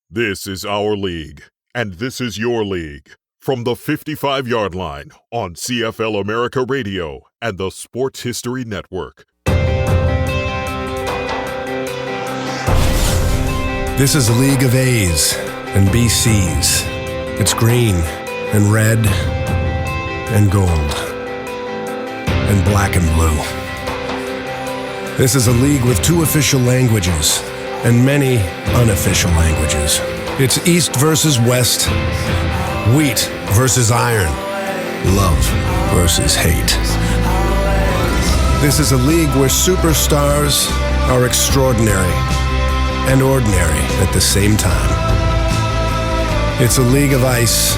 This is our league, and this is your league. From the 55-yard line on CFL America Radio and the Sports History Network. This is a league of A's and BCs. It's green and red and gold and black and blue. This is a league with 2 official languages and many unofficial languages. It's East versus West, wheat versus iron, love versus hate. This is a league where superstars are extraordinary and ordinary at the same time. It's a league of ice,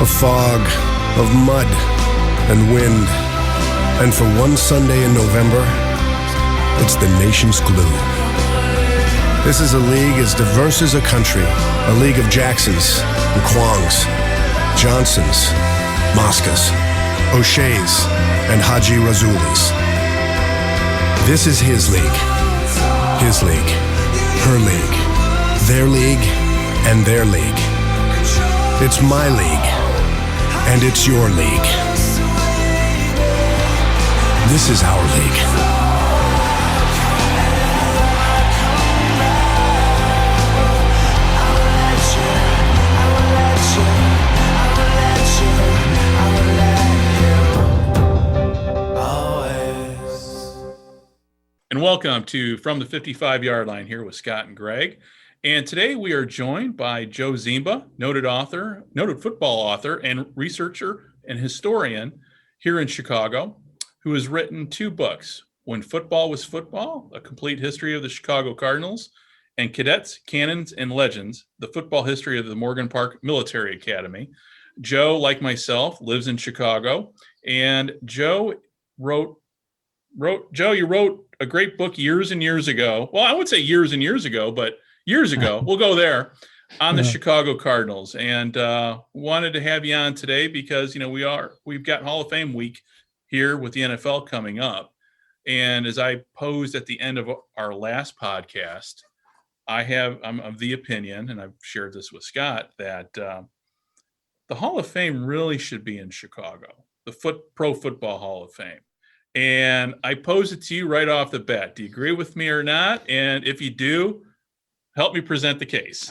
of fog, of mud and wind. And for one Sunday in November, it's the nation's glue. This is a league as diverse as a country, a league of Jacksons and Kwongs, Johnsons, Moscas, O'Shea's, and Haji Razulis. This is his league, her league, their league, and their league. It's my league, and it's your league. This is our league. And welcome to From the 55-Yard Line here with Scott and Greg. And today we are joined by Joe Ziemba, noted football author and researcher and historian here in Chicago, who has written 2 books, When Football Was Football, A Complete History of the Chicago Cardinals, and Cadets, Cannons, and Legends, The Football History of the Morgan Park Military Academy. Joe, like myself, lives in Chicago, and Joe you wrote a great book years and years ago. Well, I would say years and years ago, but years ago, we'll go there, on the Chicago Cardinals. And wanted to have you on today because, we've got Hall of Fame week here with the NFL coming up. And as I posed at the end of our last podcast, I'm of the opinion, and I've shared this with Scott, that the Hall of Fame really should be in Chicago, the Pro Football Hall of Fame. And I pose it to you right off the bat. Do you agree with me or not? And if you do, help me present the case.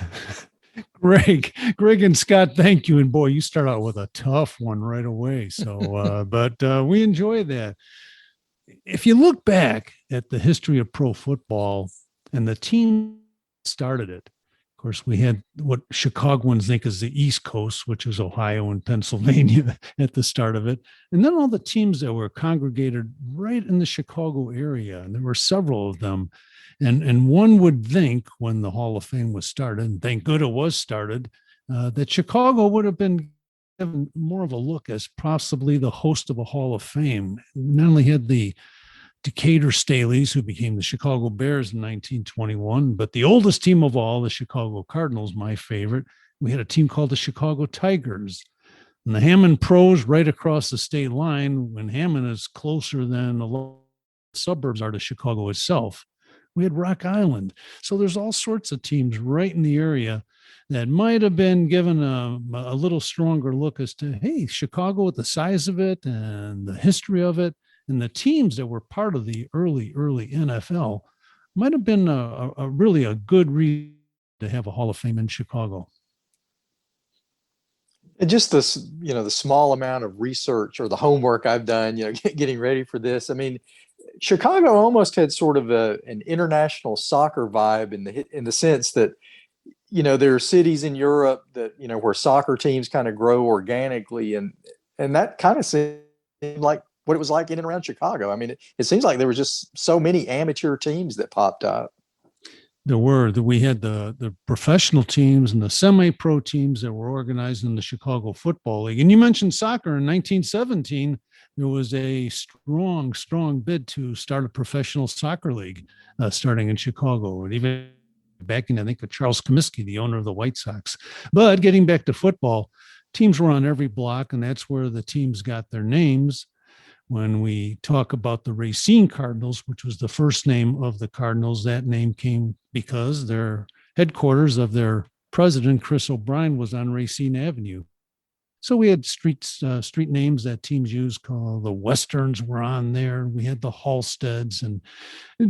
Greg and Scott, thank you. And boy, you start out with a tough one right away. So, but we enjoy that. If you look back at the history of pro football and the team started it, of course, we had what Chicagoans think is the East Coast, which was Ohio and Pennsylvania at the start of it. And then all the teams that were congregated right in the Chicago area. And there were several of them. And one would think when the Hall of Fame was started, and thank good it was started, that Chicago would have been given more of a look as possibly the host of a Hall of Fame. Not only had the Decatur Staleys, who became the Chicago Bears in 1921, but the oldest team of all, the Chicago Cardinals, my favorite, we had a team called the Chicago Tigers. And the Hammond Pros right across the state line, when Hammond is closer than a lot of suburbs are to Chicago itself. We had Rock Island. So there's all sorts of teams right in the area that might have been given a little stronger look as to, hey, Chicago with the size of it and the history of it, and the teams that were part of the early NFL might have been a really a good reason to have a Hall of Fame in Chicago. And just this, the small amount of research or the homework I've done, getting ready for this. I mean, Chicago almost had sort of an international soccer vibe in the sense that, there are cities in Europe that, where soccer teams kind of grow organically. And that kind of seemed like what it was like in and around Chicago. I mean, it seems like there were just so many amateur teams that popped up. We had the professional teams and the semi-pro teams that were organized in the Chicago Football League. And you mentioned soccer in 1917. There was a strong bid to start a professional soccer league starting in Chicago. And even back in, I think, Charles Comiskey, the owner of the White Sox. But getting back to football, teams were on every block, and that's where the teams got their names. When we talk about the Racine Cardinals, which was the first name of the Cardinals, that name came because their headquarters of their president, Chris O'Brien, was on Racine Avenue. So we had street names that teams used, called the Westerns were on there. We had the Halsteads, and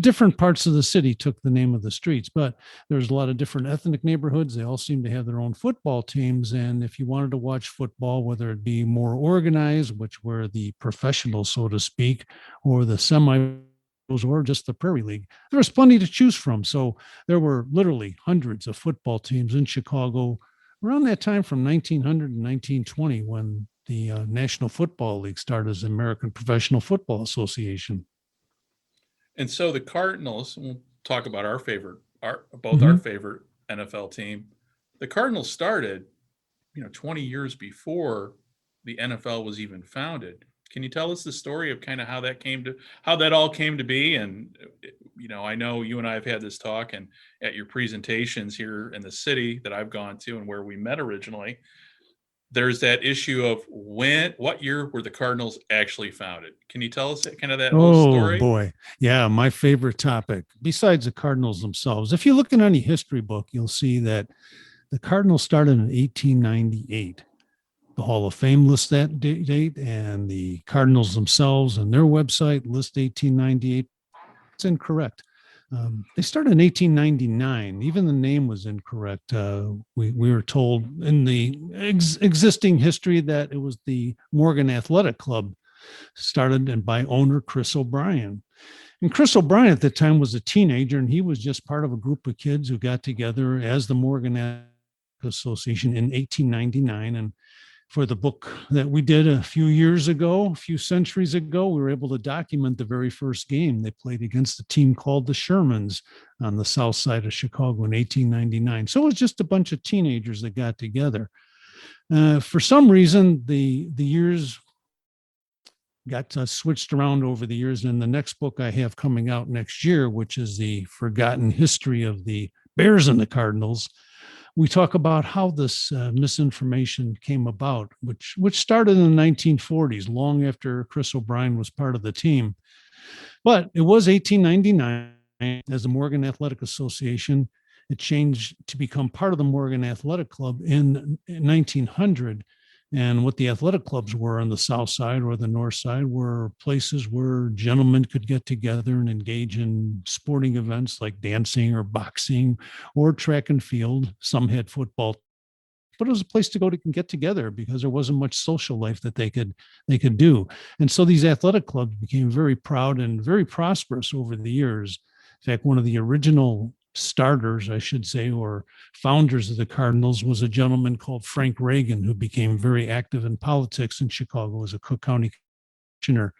different parts of the city took the name of the streets. But there's a lot of different ethnic neighborhoods. They all seem to have their own football teams. And if you wanted to watch football, whether it be more organized, which were the professionals, so to speak, or the semi or just the Prairie League, there was plenty to choose from. So there were literally hundreds of football teams in Chicago around that time, from 1900 to 1920, when the National Football League started as the American Professional Football Association. And so the Cardinals, we'll talk about our favorite NFL team. The Cardinals started, 20 years before the NFL was even founded. Can you tell us the story of kind of how that all came to be? And, I know you and I have had this talk, and at your presentations here in the city that I've gone to and where we met originally, there's that issue of what year were the Cardinals actually founded? Can you tell us kind of that whole story? Oh boy. Yeah. My favorite topic, besides the Cardinals themselves. If you look in any history book, you'll see that the Cardinals started in 1898. The Hall of Fame lists that date, and the Cardinals themselves and their website list 1898. It's incorrect. They started in 1899. Even the name was incorrect. We were told in the existing history that it was the Morgan Athletic Club, started by owner Chris O'Brien. And Chris O'Brien at the time was a teenager, and he was just part of a group of kids who got together as the Morgan Athletic Association in 1899. And for the book that we did a few centuries ago, we were able to document the very first game. They played against a team called the Shermans on the south side of Chicago in 1899. So it was just a bunch of teenagers that got together. For some reason, the years got switched around over the years. And the next book I have coming out next year, which is the Forgotten History of the Bears and the Cardinals, we talk about how this misinformation came about, which started in the 1940s, long after Chris O'Brien was part of the team. But it was 1899 as the Morgan Athletic Association. It changed to become part of the Morgan Athletic Club in 1900. And what the athletic clubs were on the south side or the north side were places where gentlemen could get together and engage in sporting events like dancing or boxing or track and field. Some had football, but it was a place to go to get together because there wasn't much social life that they could do. And so these athletic clubs became very proud and very prosperous over the years. In fact, one of the original starters, I should say, or founders of the Cardinals was a gentleman called Frank Reagan, who became very active in politics in Chicago as a Cook County commissioner.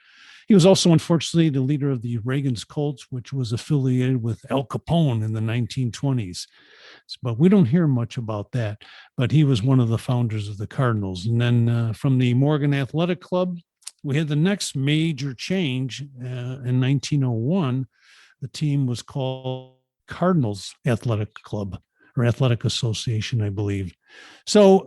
He was also, unfortunately, the leader of the Reagan's Colts, which was affiliated with Al Capone in the 1920s. But we don't hear much about that. But he was one of the founders of the Cardinals. And then from the Morgan Athletic Club, we had the next major change in 1901. The team was called Cardinals Athletic Club or Athletic Association, I believe. So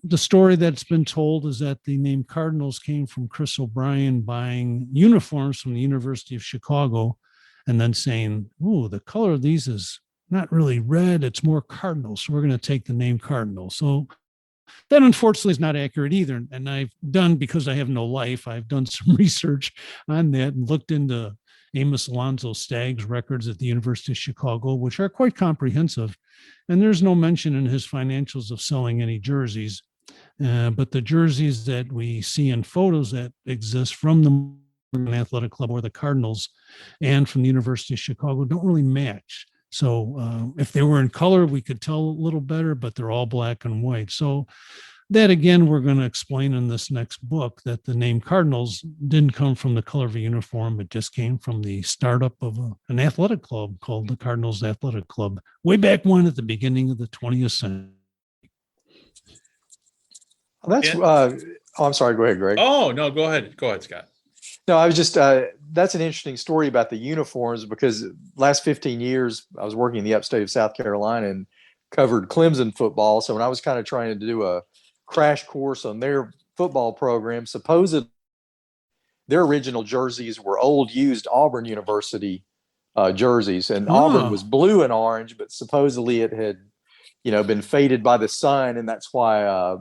the story that's been told is that the name Cardinals came from Chris O'Brien buying uniforms from the University of Chicago and then saying, "Ooh, the color of these is not really red, it's more cardinal, so we're going to take the name Cardinal." So that unfortunately is not accurate either. And I've done, because I have no life, I've done some research on that and looked into Amos Alonzo Stagg's records at the University of Chicago, which are quite comprehensive. And there's no mention in his financials of selling any jerseys. But the jerseys that we see in photos that exist from the Athletic Club or the Cardinals and from the University of Chicago don't really match. So if they were in color, we could tell a little better, but they're all black and white. So that, again, we're going to explain in this next book that the name Cardinals didn't come from the color of a uniform. It just came from the startup of an athletic club called the Cardinals Athletic Club way back when, at the beginning of the 20th century. I'm sorry. Go ahead, Greg. Oh, no, go ahead. Go ahead, Scott. No, I was just, that's an interesting story about the uniforms, because last 15 years I was working in the upstate of South Carolina and covered Clemson football. So when I was kind of trying to do a crash course on their football program, supposedly their original jerseys were old used Auburn University jerseys, and Auburn was blue and orange, but supposedly it had been faded by the sun, and that's why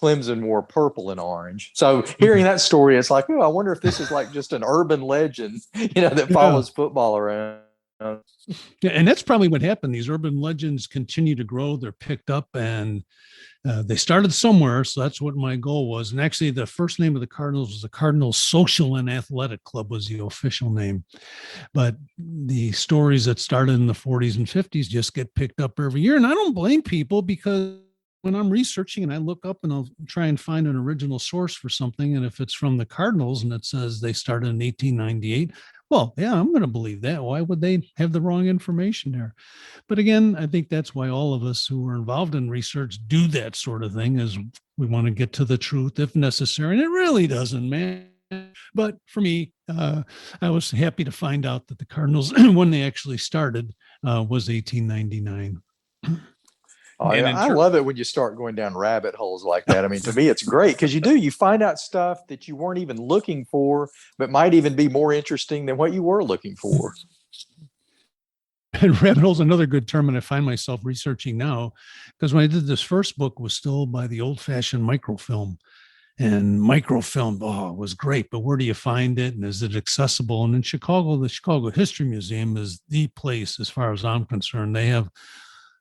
Clemson wore purple and orange. So hearing that story, it's like, oh, I wonder if this is like just an urban legend, that Yeah. follows football around. Yeah, and that's probably what happened. These urban legends continue to grow. They're picked up, and they started somewhere. So that's what my goal was. And actually, the first name of the Cardinals was the Cardinals Social and Athletic Club was the official name. But the stories that started in the 40s and 50s just get picked up every year. And I don't blame people, because when I'm researching and I look up and I'll try and find an original source for something, and if it's from the Cardinals and it says they started in 1898, well, yeah, I'm going to believe that. Why would they have the wrong information there? But again, I think that's why all of us who are involved in research do that sort of thing, is we want to get to the truth if necessary. And it really doesn't matter. But for me, I was happy to find out that the Cardinals, when they actually started, was 1899. Oh, And yeah, in I ter- love it when you start going down rabbit holes like that. I mean, to me, it's great because you find out stuff that you weren't even looking for, but might even be more interesting than what you were looking for. And rabbit hole is another good term, and I find myself researching now, because when I did this first book was still by the old-fashioned microfilm. And microfilm, oh, was great, but where do you find it, and is it accessible? And in Chicago, the Chicago History Museum is the place, as far as I'm concerned. They have,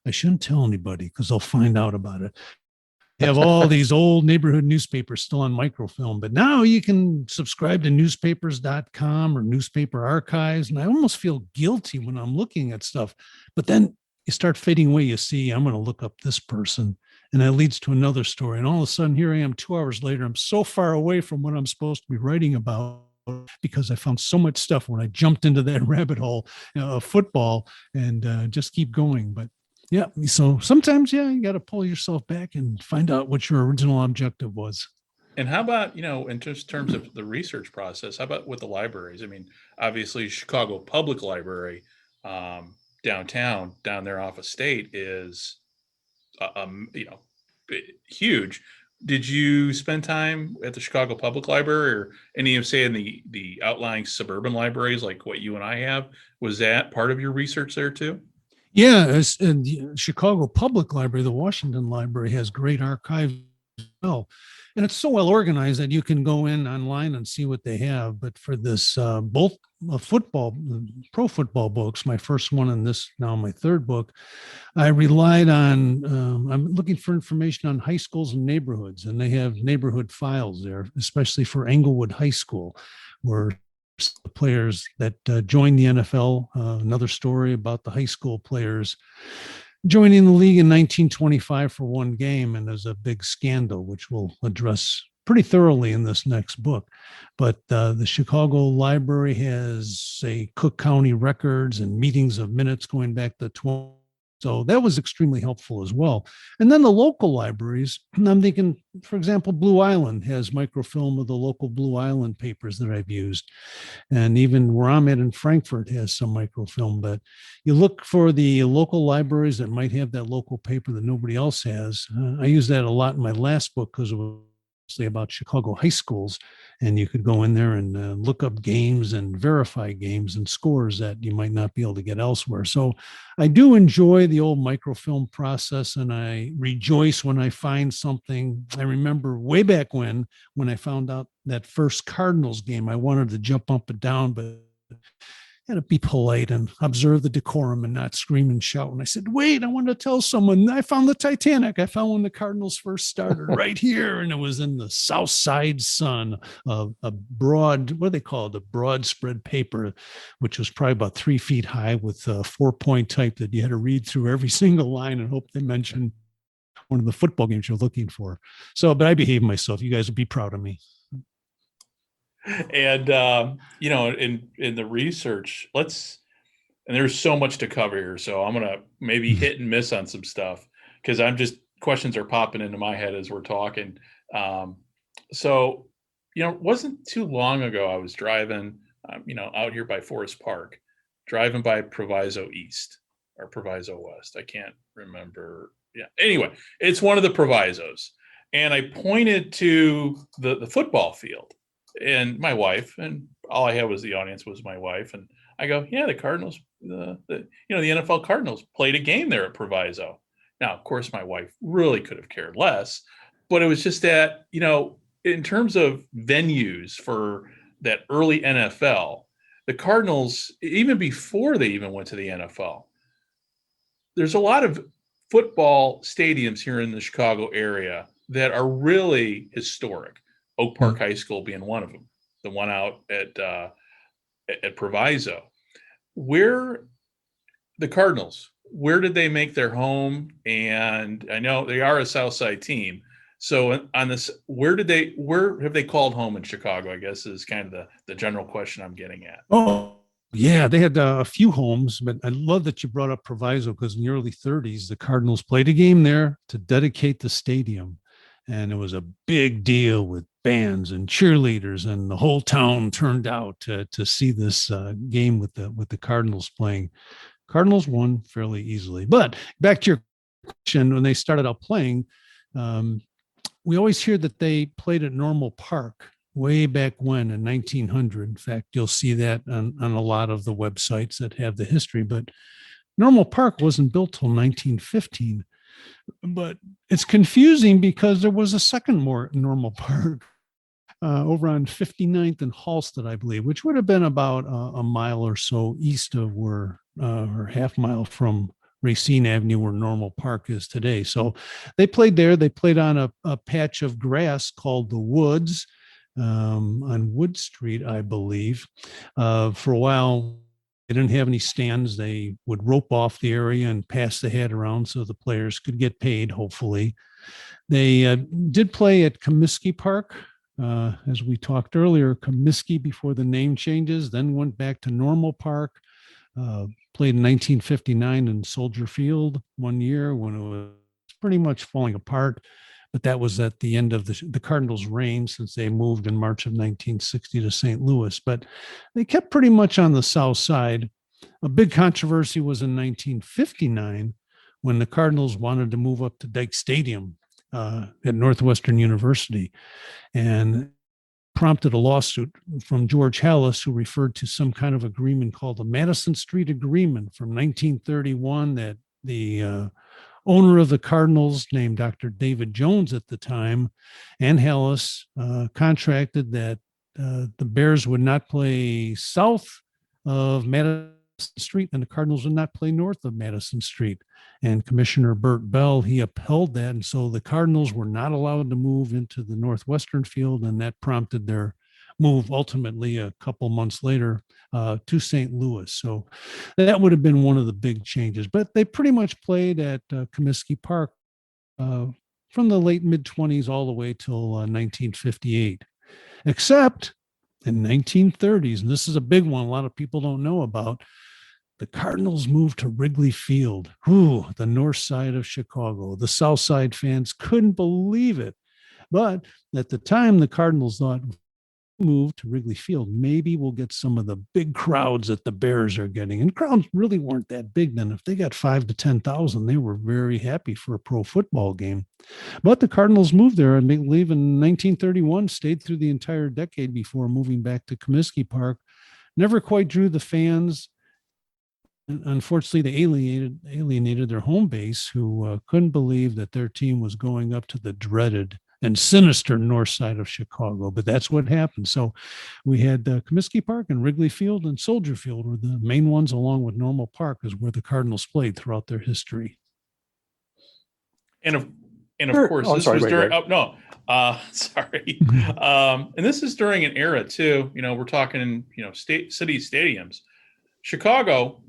I shouldn't tell anybody because they'll find out about it. They have all these old neighborhood newspapers still on microfilm, but now you can subscribe to newspapers.com or newspaper archives. And I almost feel guilty when I'm looking at stuff, but then you start fading away. You see, I'm going to look up this person, and that leads to another story. And all of a sudden, here I am 2 hours later. I'm so far away from what I'm supposed to be writing about, because I found so much stuff when I jumped into that rabbit hole of football, and just keep going. But yeah. So sometimes, yeah, you got to pull yourself back and find out what your original objective was. and how about, in just terms of the research process, how about with the libraries? I mean, obviously Chicago Public Library, downtown, down there off of State is, huge. Did you spend time at the Chicago Public Library or any of, say, in the outlying suburban libraries like what you and I have? Was that part of your research there too? Yeah. And the Chicago Public Library, the Washington Library, has great archives as well. And it's so well organized that you can go in online and see what they have. But for this, both football, pro football books, my first one and this now my third book, I relied on, I'm looking for information on high schools and neighborhoods, and they have neighborhood files there, especially for Englewood High School, where the players that joined the NFL, another story about the high school players joining the league in 1925 for one game. And there's a big scandal, which we'll address pretty thoroughly in this next book. But the Chicago Library has, say, Cook County records and meetings of minutes going back to 20. So that was extremely helpful as well. And then the local libraries, I'm thinking, for example, Blue Island has microfilm of the local Blue Island papers that I've used. And even where I'm at in Frankfurt has some microfilm. But you look for the local libraries that might have that local paper that nobody else has. I use that a lot in my last book because it was about Chicago high schools, and you could go in there and look up games and verify games and scores that you might not be able to get elsewhere. So I do enjoy the old microfilm process, and I rejoice when I find something. I remember way back when I found out that first Cardinals game, I wanted to jump up and down, but had to be polite and observe the decorum and not scream and shout. And I said, wait, I wanted to tell someone I found the Titanic. I found when the Cardinals first started right here. And it was in the South Side Sun, a broad, what do they call it? A broad spread paper, which was probably about 3 feet high with a 4-point type that you had to read through every single line and hope they mentioned one of the football games you're looking for. So, but I behaved myself. You guys would be proud of me. And in the research, and there's so much to cover here, so I'm gonna maybe hit and miss on some stuff because questions are popping into my head as we're talking. So wasn't too long ago I was driving out here by Forest Park, driving by Proviso East or Proviso West, I can't remember. Yeah, anyway, it's one of the Provisos, and I pointed to the football field and my wife, and all I had was the audience was my wife. And I go, yeah, the Cardinals, the NFL Cardinals played a game there at Proviso. Now, of course, my wife really could have cared less, but it was just that, in terms of venues for that early NFL, the Cardinals, even before they even went to the NFL, there's a lot of football stadiums here in the Chicago area that are really historic. Oak Park High School being one of them, the one out at Proviso. Where the Cardinals, where did they make their home? And I know they are a South Side team. So on this, where have they called home in Chicago? I guess is kind of the general question I'm getting at. Oh, yeah, they had a few homes, but I love that you brought up Proviso because in the early 30s, the Cardinals played a game there to dedicate the stadium. And it was a big deal with bands and cheerleaders, and the whole town turned out to see this game with the Cardinals playing. Cardinals won fairly easily. But back to your question, when they started out playing, we always hear that they played at Normal Park way back when in 1900. In fact, you'll see that on a lot of the websites that have the history. But Normal Park wasn't built till 1915. But it's confusing because there was a second more Normal Park over on 59th and Halsted, I believe, which would have been about a mile or so east of where, or half mile from Racine Avenue, where Normal Park is today. So they played there. They played on a patch of grass called the Woods on Wood Street, I believe. For a while, they didn't have any stands. They would rope off the area and pass the hat around so the players could get paid, hopefully. They did play at Comiskey Park. As we talked earlier, Comiskey before the name changes, then went back to Normal Park, played in 1959 in Soldier Field one year when it was pretty much falling apart. But that was at the end of the Cardinals' reign, since they moved in March of 1960 to St. Louis. But they kept pretty much on the south side. A big controversy was in 1959 when the Cardinals wanted to move up to Dyke Stadium at Northwestern University, and prompted a lawsuit from George Hallis, who referred to some kind of agreement called the Madison Street Agreement from 1931 that the owner of the Cardinals, named Dr. David Jones at the time, and Hallis contracted that the Bears would not play south of Madison Street and the Cardinals would not play north of Madison Street. And Commissioner Burt Bell, he upheld that. And so the Cardinals were not allowed to move into the Northwestern field, and that prompted their move ultimately a couple months later to St. Louis. So that would have been one of the big changes. But they pretty much played at Comiskey Park from the late mid-20s all the way till 1958, except in 1930s, and this is a big one a lot of people don't know about, the Cardinals moved to Wrigley Field, the north side of Chicago. The south side fans couldn't believe it. But at the time, the Cardinals thought, move to Wrigley Field, maybe we'll get some of the big crowds that the Bears are getting. And crowds really weren't that big then. If they got 5,000 to 10,000, they were very happy for a pro football game. But the Cardinals moved there, and they leave in 1931, stayed through the entire decade before moving back to Comiskey Park. Never quite drew the fans. Unfortunately, they alienated their home base, who couldn't believe that their team was going up to the dreaded and sinister north side of Chicago. But that's what happened. So we had Comiskey Park and Wrigley Field and Soldier Field were the main ones, along with Normal Park, is where the Cardinals played throughout their history. And of course, this was during. Oh no, sorry. And this is during an era too. We're talking city stadiums. Chicago,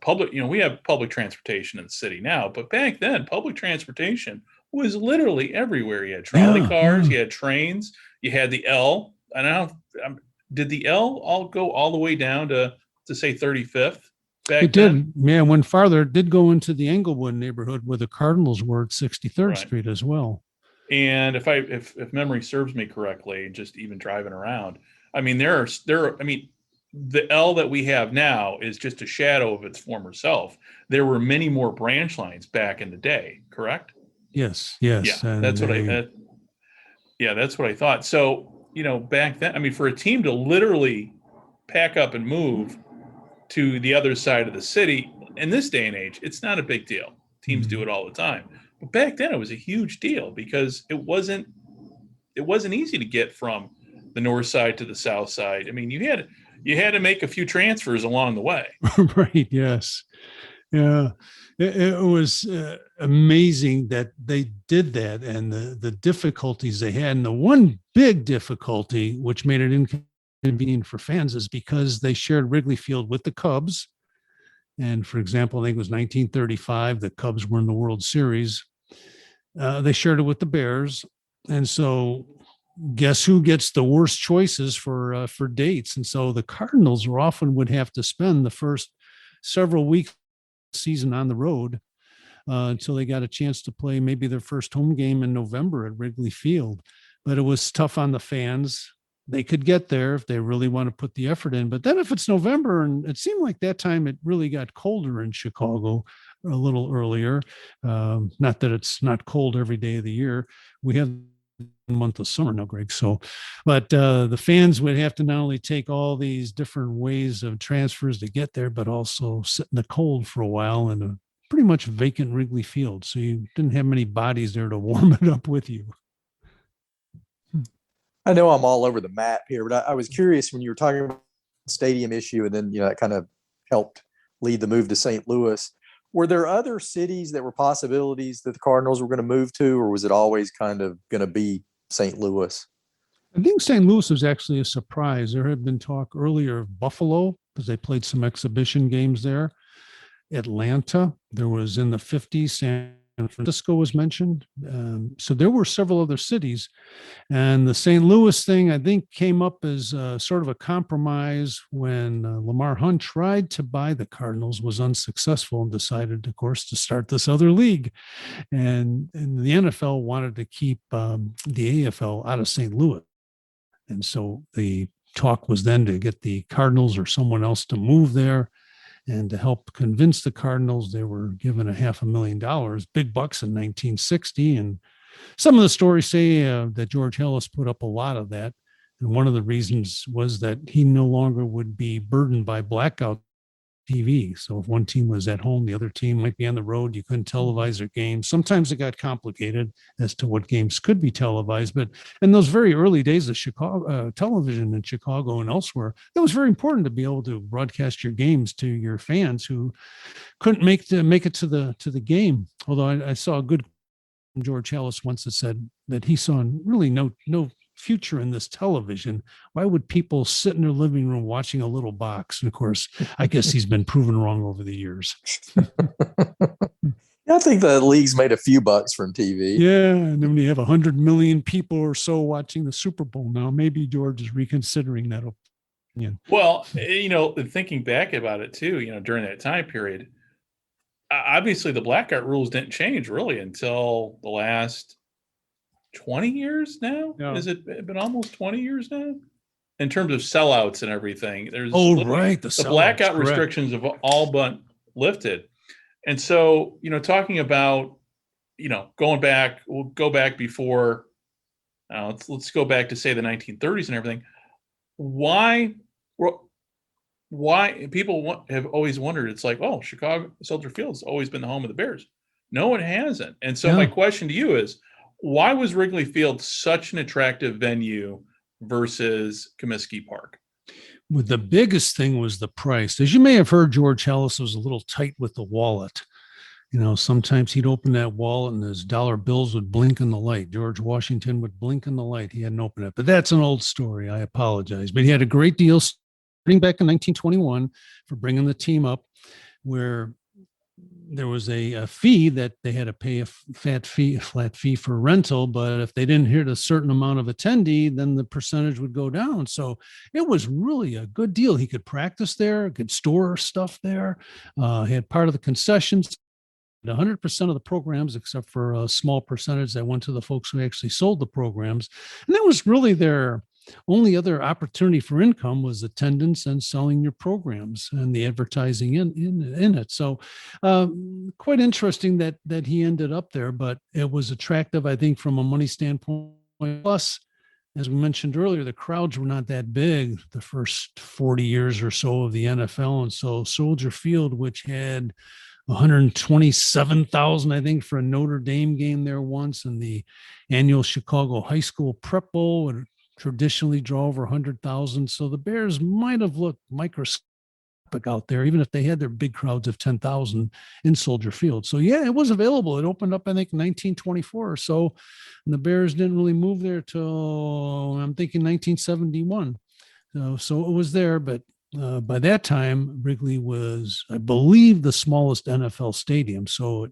public. We have public transportation in the city now, but back then, public transportation was literally everywhere. You had trolley cars, you had trains, you had the L. And I don't. Did the L all go all the way down to say 35th? It did. Yeah, went farther. It did go into the Englewood neighborhood where the Cardinals were at 63rd Street as well. And if memory serves me correctly, just even driving around, the L that we have now is just a shadow of its former self. There were many more branch lines back in the day, correct? Yes. Yeah, that's what I thought. So, back then, for a team to literally pack up and move to the other side of the city in this day and age, it's not a big deal. Teams do it all the time. But back then it was a huge deal because it wasn't easy to get from the north side to the south side. I mean, you had to make a few transfers along the way. Right. Yes. Yeah. It was amazing that they did that, and the difficulties they had. And the one big difficulty, which made it inconvenient for fans, is because they shared Wrigley Field with the Cubs. And for example, I think it was 1935, the Cubs were in the World Series. They shared it with the Bears. And so guess who gets the worst choices for dates? And so the Cardinals often would have to spend the first several weeks season on the road until they got a chance to play maybe their first home game in November at Wrigley Field. But it was tough on the fans. They could get there if they really want to put the effort in. But then if it's November, and it seemed like that time it really got colder in Chicago a little earlier. Not that it's not cold every day of the year. We have month of summer now, Greg. So, but the fans would have to not only take all these different ways of transfers to get there, but also sit in the cold for a while in a pretty much vacant Wrigley Field. So you didn't have many bodies there to warm it up with you. I know I'm all over the map here, but I was curious when you were talking about the stadium issue, and then that kind of helped lead the move to St. Louis. Were there other cities that were possibilities that the Cardinals were going to move to, or was it always kind of going to be St. Louis? I think St. Louis was actually a surprise. There had been talk earlier of Buffalo because they played some exhibition games there. Atlanta, there was in the 50s, San Francisco was mentioned. So there were several other cities. And the St. Louis thing, I think, came up as sort of a compromise when Lamar Hunt tried to buy the Cardinals, was unsuccessful, and decided, of course, to start this other league. And the NFL wanted to keep the AFL out of St. Louis. And so the talk was then to get the Cardinals or someone else to move there. And to help convince the Cardinals, they were given $500,000, big bucks in 1960. And some of the stories say that George Ellis put up a lot of that. And one of the reasons was that he no longer would be burdened by blackout TV. So if one team was at home, the other team might be on the road. You couldn't televise their games. Sometimes it got complicated as to what games could be televised. But in those very early days of Chicago television in Chicago and elsewhere, it was very important to be able to broadcast your games to your fans who couldn't make it to the game. Although I saw a good George Ellis once that said that he saw really no future in this television. Why would people sit in their living room watching a little box? And of course, I guess he's been proven wrong over the years. I think the league's made a few bucks from TV. Yeah, and then when you have 100 million people or so watching the Super Bowl now, maybe George is reconsidering that opinion. Well, thinking back about it too, during that time period, obviously the blackout rules didn't change really until the last 20 years now. No. Has it been almost 20 years now in terms of sellouts and everything? There's the blackout restrictions have all but lifted. And so, talking about, going back, we'll go back before, let's go back to say the 1930s and everything. Why people have always wondered, it's like, oh, Chicago Soldier Field's always been the home of the Bears. No, it hasn't. And so my question to you is, why was Wrigley Field such an attractive venue versus Comiskey Park? Well, the biggest thing was the price. As you may have heard, George Ellis was a little tight with the wallet. Sometimes he'd open that wallet and his dollar bills would blink in the light. George Washington would blink in the light. He hadn't opened it. But that's an old story. I apologize. But he had a great deal starting back in 1921 for bringing the team up, where there was a fee that they had to pay a flat fee for rental, but if they didn't hit a certain amount of attendee, then the percentage would go down. So it was really a good deal. He could practice there, could store stuff there. He had part of the concessions, 100% of the programs, except for a small percentage that went to the folks who actually sold the programs. And that was really their only other opportunity for income, was attendance and selling your programs and the advertising in it. So quite interesting that he ended up there, but it was attractive, I think, from a money standpoint. Plus, as we mentioned earlier, the crowds were not that big the first 40 years or so of the NFL. And so Soldier Field, which had 127,000, I think, for a Notre Dame game there once, and the annual Chicago High School Prep Bowl would traditionally draw over 100,000. So the Bears might have looked microscopic out there, even if they had their big crowds of 10,000 in Soldier Field. So yeah, it was available. It opened up, I think, 1924 or so, and the Bears didn't really move there till, I'm thinking, 1971. So it was there, but by that time, Wrigley was, I believe, the smallest NFL stadium. So it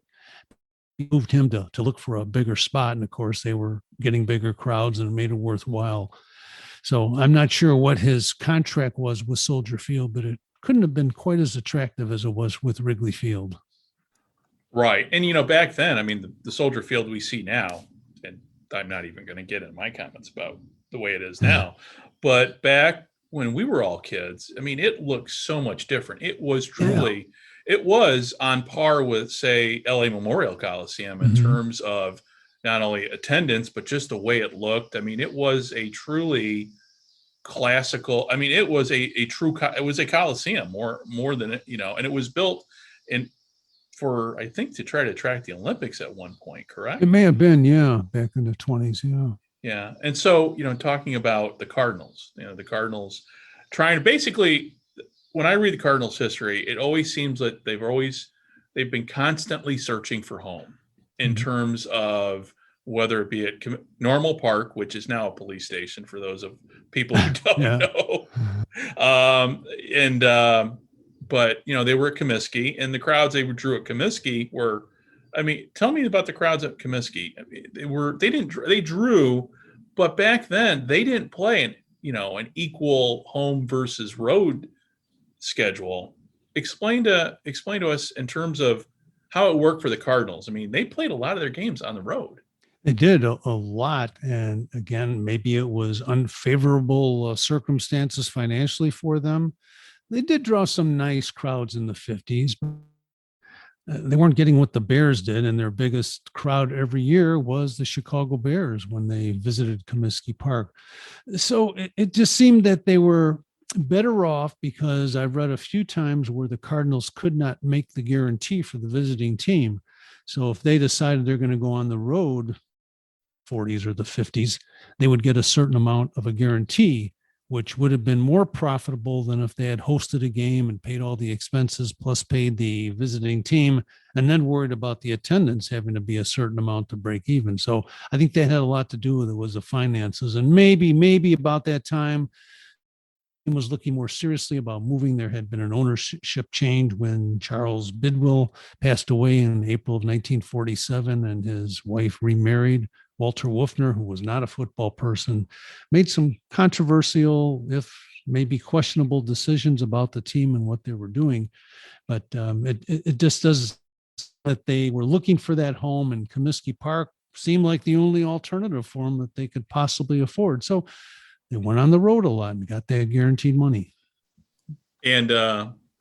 moved him to look for a bigger spot. And of course, they were getting bigger crowds and it made it worthwhile. So I'm not sure what his contract was with Soldier Field, but it couldn't have been quite as attractive as it was with Wrigley Field. Right. And, back then, I mean, the Soldier Field we see now, and I'm not even going to get in my comments about the way it is now, but back when we were all kids, I mean, it looked so much different. It was truly, it was on par with, say, LA Memorial Coliseum in terms of not only attendance, but just the way it looked. I mean, it was a truly classical, I mean, it was a true, it was a Coliseum more than, and it was built for, I think, to try to attract the Olympics at one point, correct? It may have been, yeah, back in the 20s, yeah. Yeah. And so, talking about the Cardinals, the Cardinals trying to basically, when I read the Cardinals history, it always seems that they've been constantly searching for home in terms of whether it be at Normal Park, which is now a police station for those of people who don't know. But they were at Comiskey, and the crowds they drew at Comiskey were, I mean, tell me about the crowds at Comiskey. I mean, they drew, but back then they didn't play an equal home versus road schedule. Explain to us in terms of how it worked for the Cardinals. I mean, they played a lot of their games on the road. They did a lot. And again, maybe it was unfavorable circumstances financially for them. They did draw some nice crowds in the 50s. They weren't getting what the Bears did, and their biggest crowd every year was the Chicago Bears when they visited Comiskey Park. So it just seemed that they were better off, because I've read a few times where the Cardinals could not make the guarantee for the visiting team. So if they decided they're going to go on the road, 40s or the 50s, they would get a certain amount of a guarantee, which would have been more profitable than if they had hosted a game and paid all the expenses, plus paid the visiting team, and then worried about the attendance having to be a certain amount to break even. So I think that had a lot to do with it, was the finances. And maybe about that time, was looking more seriously about moving. There had been an ownership change when Charles Bidwell passed away in April of 1947, and his wife remarried. Walter Wolfner, who was not a football person, made some controversial, if maybe questionable, decisions about the team and what they were doing. But it just does that they were looking for that home, and Comiskey Park seemed like the only alternative for them that they could possibly afford. So they went on the road a lot and got that guaranteed money. And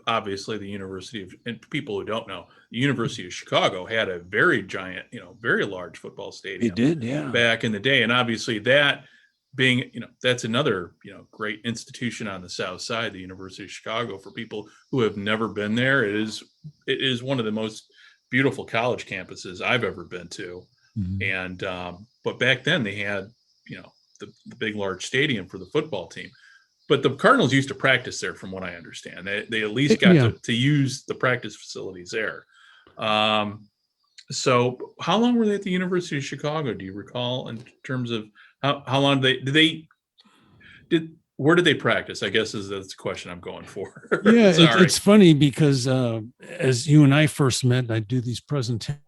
obviously the University of, and people who don't know, the University of Chicago had a very giant, very large football stadium. It did, yeah. Back in the day. And obviously that being, that's another, great institution on the South Side, the University of Chicago. For people who have never been there, it is one of the most beautiful college campuses I've ever been to. And, but back then they had, the big, large stadium for the football team. But the Cardinals used to practice there, from what I understand. They at least got to use the practice facilities there. So how long were they at the University of Chicago? Do you recall, in terms of how long where did they practice? I guess that's the question I'm going for. Yeah, it's funny because as you and I first met, I do these presentations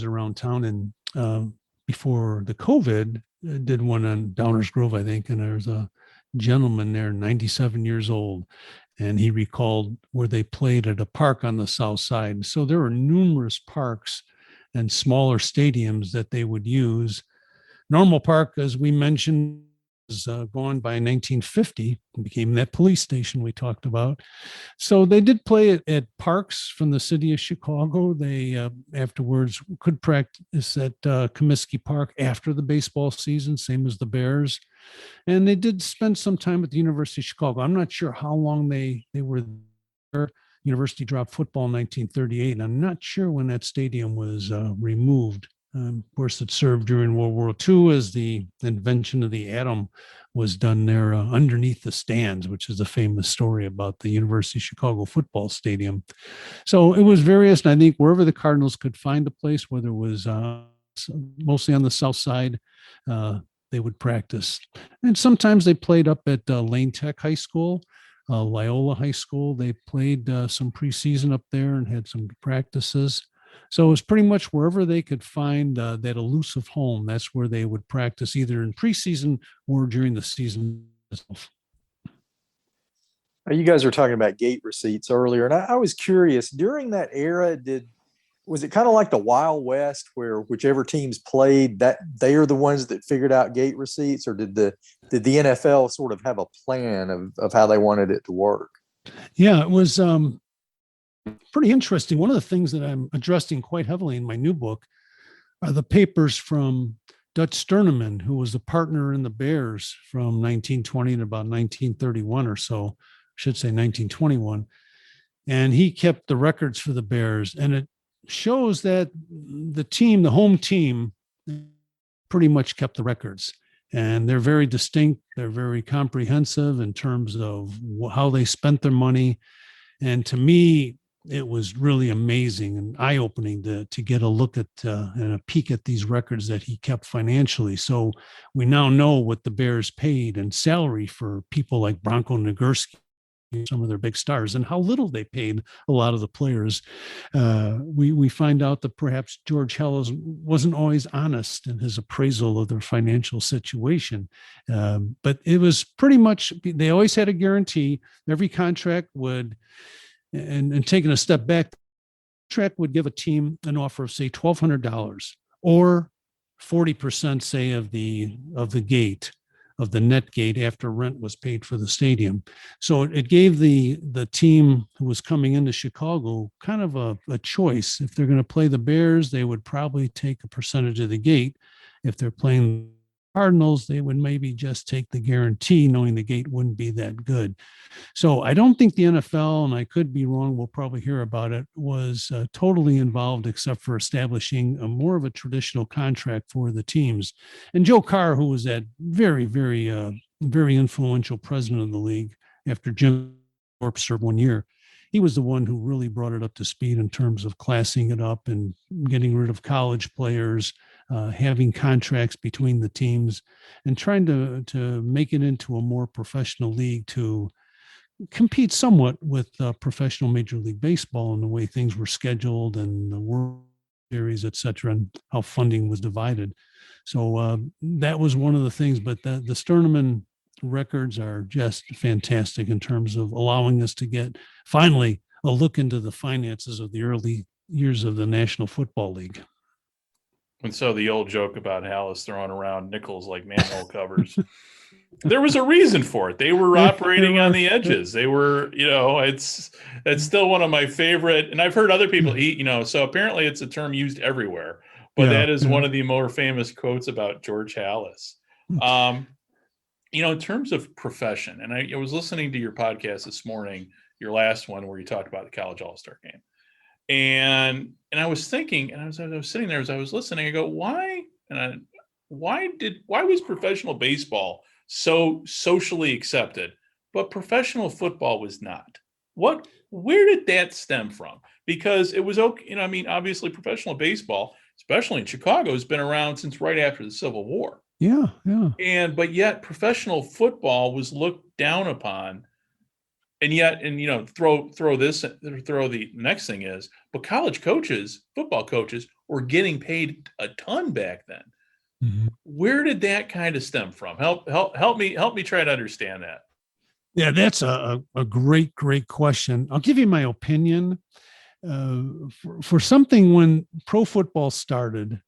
around town, and before the COVID, did one on Downers Grove, I think, and there's a gentleman there, 97 years old, and he recalled where they played at a park on the South Side. So there were numerous parks and smaller stadiums that they would use. Normal Park, as we mentioned, was gone by 1950 and became that police station we talked about. So they did play at parks from the city of Chicago. They afterwards could practice at Comiskey Park after the baseball season, same as the Bears. And they did spend some time at the University of Chicago. I'm not sure how long they were there. University dropped football in 1938, and I'm not sure when that stadium was removed. Of course, it served during World War II as the invention of the atom was done there underneath the stands, which is a famous story about the University of Chicago football stadium. So it was various, and I think wherever the Cardinals could find a place, whether it was mostly on the south side, they would practice. And sometimes they played up at Lane Tech High School, Loyola High School. They played some preseason up there and had some practices. So it was pretty much wherever they could find that elusive home. That's where they would practice either in preseason or during the season itself. You guys were talking about gate receipts earlier, and I was curious, during that era, was it kind of like the Wild West where whichever teams played, that they are the ones that figured out gate receipts, or did the NFL sort of have a plan of how they wanted it to work? Yeah, it was pretty interesting. One of the things that I'm addressing quite heavily in my new book are the papers from Dutch Sterneman, who was a partner in the Bears from 1920 to about 1931 or so, I should say 1921. And he kept the records for the Bears. And it shows that the home team, pretty much kept the records. And they're very distinct. They're very comprehensive in terms of how they spent their money. And to me, it was really amazing and eye-opening to get a look at and a peek at these records that he kept financially. So we now know what the Bears paid in salary for people like Bronco Nagurski, some of their big stars, and how little they paid a lot of the players. We find out that perhaps George Halas wasn't always honest in his appraisal of their financial situation. But it was pretty much, they always had a guarantee. Every contract would, and taking a step back, the contract would give a team an offer of, say, $1,200 or 40%, say, of the gate, of the net gate after rent was paid for the stadium. So it gave the team who was coming into Chicago kind of a choice. If they're going to play the Bears, they would probably take a percentage of the gate. If they're playing Cardinals, they would maybe just take the guarantee, knowing the gate wouldn't be that good. So I don't think the NFL, and I could be wrong, we'll probably hear about it, was totally involved except for establishing more of a traditional contract for the teams. And Joe Carr, who was that very, very, very influential president of the league after Jim Thorpe served 1 year, he was the one who really brought it up to speed in terms of classing it up and getting rid of college players, having contracts between the teams, and trying to make it into a more professional league to compete somewhat with professional Major League Baseball in the way things were scheduled and the World Series, et cetera, and how funding was divided. So that was one of the things. But the Sterneman records are just fantastic in terms of allowing us to get finally a look into the finances of the early years of the National Football League. And so the old joke about Halas throwing around nickels like manhole covers, there was a reason for it. They were operating on the edges. They were, it's still one of my favorite, and I've heard other people eat, so apparently it's a term used everywhere, but that is one of the more famous quotes about George Halas. In terms of profession, and I was listening to your podcast this morning, your last one where you talked about the college all-star game. And I was thinking, and I was sitting there as I was listening, I go, why was professional baseball so socially accepted, but professional football was not? Where did that stem from? Because it was okay, obviously professional baseball, especially in Chicago, has been around since right after the Civil War. Yeah. But yet professional football was looked down upon. And yet, throw the next thing is, but college coaches, football coaches, were getting paid a ton back then. Mm-hmm. Where did that kind of stem from? Help me try to understand that. Yeah, that's a great question. I'll give you my opinion. For something, when pro football started,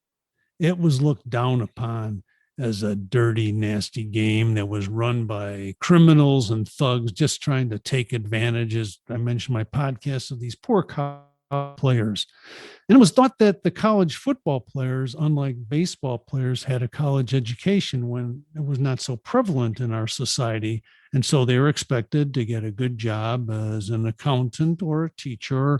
it was looked down upon as a dirty, nasty game that was run by criminals and thugs just trying to take advantage, as I mentioned in my podcast, of these poor players. And it was thought that the college football players, unlike baseball players, had a college education when it was not so prevalent in our society. And so they were expected to get a good job as an accountant or a teacher,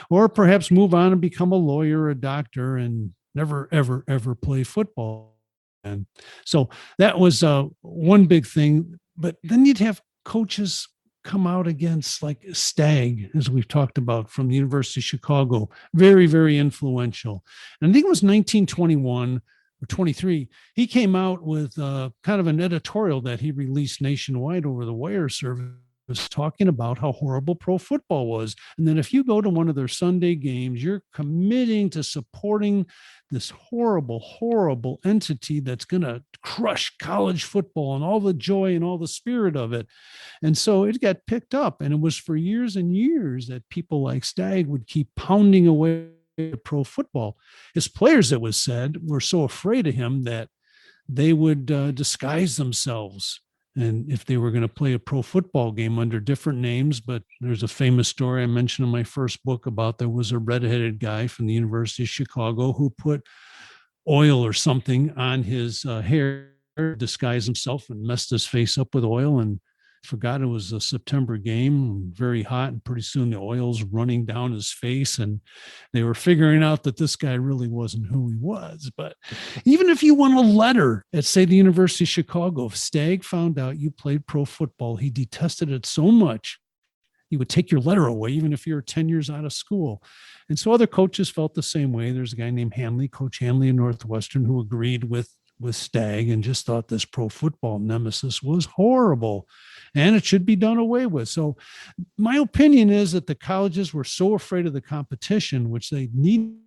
or perhaps move on and become a lawyer or a doctor and never, ever, ever play football. And so that was one big thing. But then you'd have coaches come out against like Stagg, as we've talked about, from the University of Chicago, very, very influential. And I think it was 1921 or 23. He came out with kind of an editorial that he released nationwide over the wire service, talking about how horrible pro football was. And then if you go to one of their Sunday games, you're committing to supporting this horrible, horrible entity that's going to crush college football and all the joy and all the spirit of it. And so it got picked up. And it was for years and years that people like Stagg would keep pounding away at pro football. His players, it was said, were so afraid of him that they would disguise themselves. And if they were going to play a pro football game under different names, but there's a famous story I mentioned in my first book about there was a redheaded guy from the University of Chicago who put oil or something on his hair, disguised himself and messed his face up with oil, and forgot it was a September game, very hot, and pretty soon the oil's running down his face, and they were figuring out that this guy really wasn't who he was. But even if you won a letter at, say, the University of Chicago, if Stagg found out you played pro football, he detested it so much he would take your letter away, even if you're 10 years out of school. And so other coaches felt the same way. There's a guy named Hanley, Coach Hanley in Northwestern, who agreed with Stagg and just thought this pro football nemesis was horrible and it should be done away with. So my opinion is that the colleges were so afraid of the competition, which they need,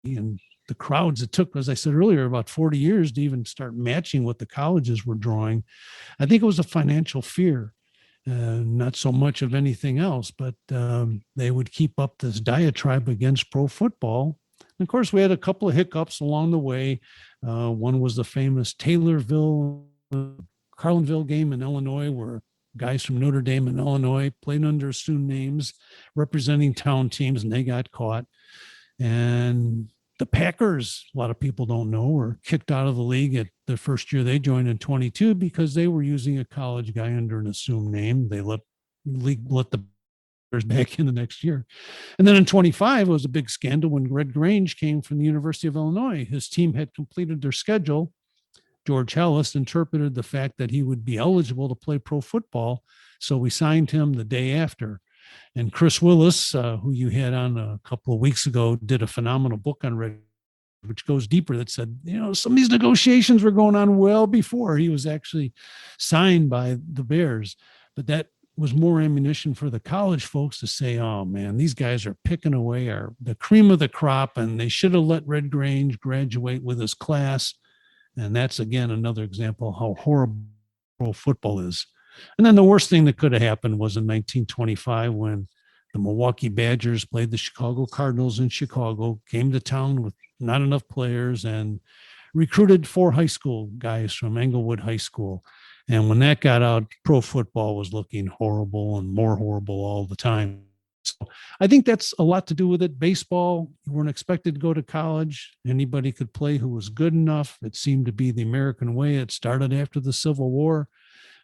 and the crowds, it took, as I said earlier, about 40 years to even start matching what the colleges were drawing. I think it was a financial fear, not so much of anything else, but they would keep up this diatribe against pro football. And of course, we had a couple of hiccups along the way. One was the famous Taylorville, Carlinville game in Illinois, where guys from Notre Dame and Illinois played under assumed names, representing town teams, and they got caught. And the Packers, a lot of people don't know, were kicked out of the league at the first year they joined in 22 because they were using a college guy under an assumed name. They let the back in the next year. And then in 25, it was a big scandal when Red Grange came from the University of Illinois. His team had completed their schedule. George Hellis interpreted the fact that he would be eligible to play pro football, so we signed him the day after. And Chris Willis, who you had on a couple of weeks ago, did a phenomenal book on Red, which goes deeper, that said, some of these negotiations were going on well before he was actually signed by the Bears. But that was more ammunition for the college folks to say, oh man, these guys are picking away the cream of the crop, and they should have let Red Grange graduate with his class. And that's, again, another example of how horrible football is. And then the worst thing that could have happened was in 1925 when the Milwaukee Badgers played the Chicago Cardinals in Chicago, came to town with not enough players, and recruited 4 high school guys from Englewood High School. And when that got out, pro football was looking horrible and more horrible all the time. So I think that's a lot to do with it. Baseball, you weren't expected to go to college. Anybody could play who was good enough. It seemed to be the American way. It started after the Civil War,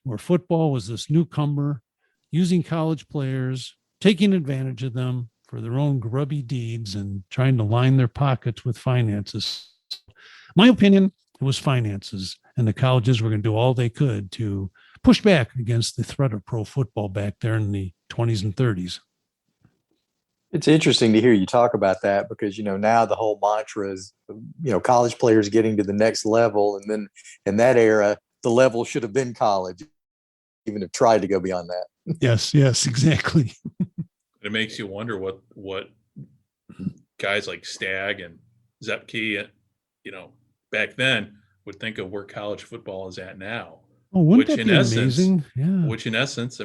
where football was this newcomer using college players, taking advantage of them for their own grubby deeds and trying to line their pockets with finances. My opinion, it was finances, and the colleges were going to do all they could to push back against the threat of pro football back there in the 20s and 30s. It's interesting to hear you talk about that because, now the whole mantra is, college players getting to the next level. And then in that era, the level should have been college, even if tried to go beyond that. Yes, exactly. It makes you wonder what guys like Stagg and Zepke, back then would think of where college football is at now. Oh, wouldn't that be amazing? Yeah. Which in essence,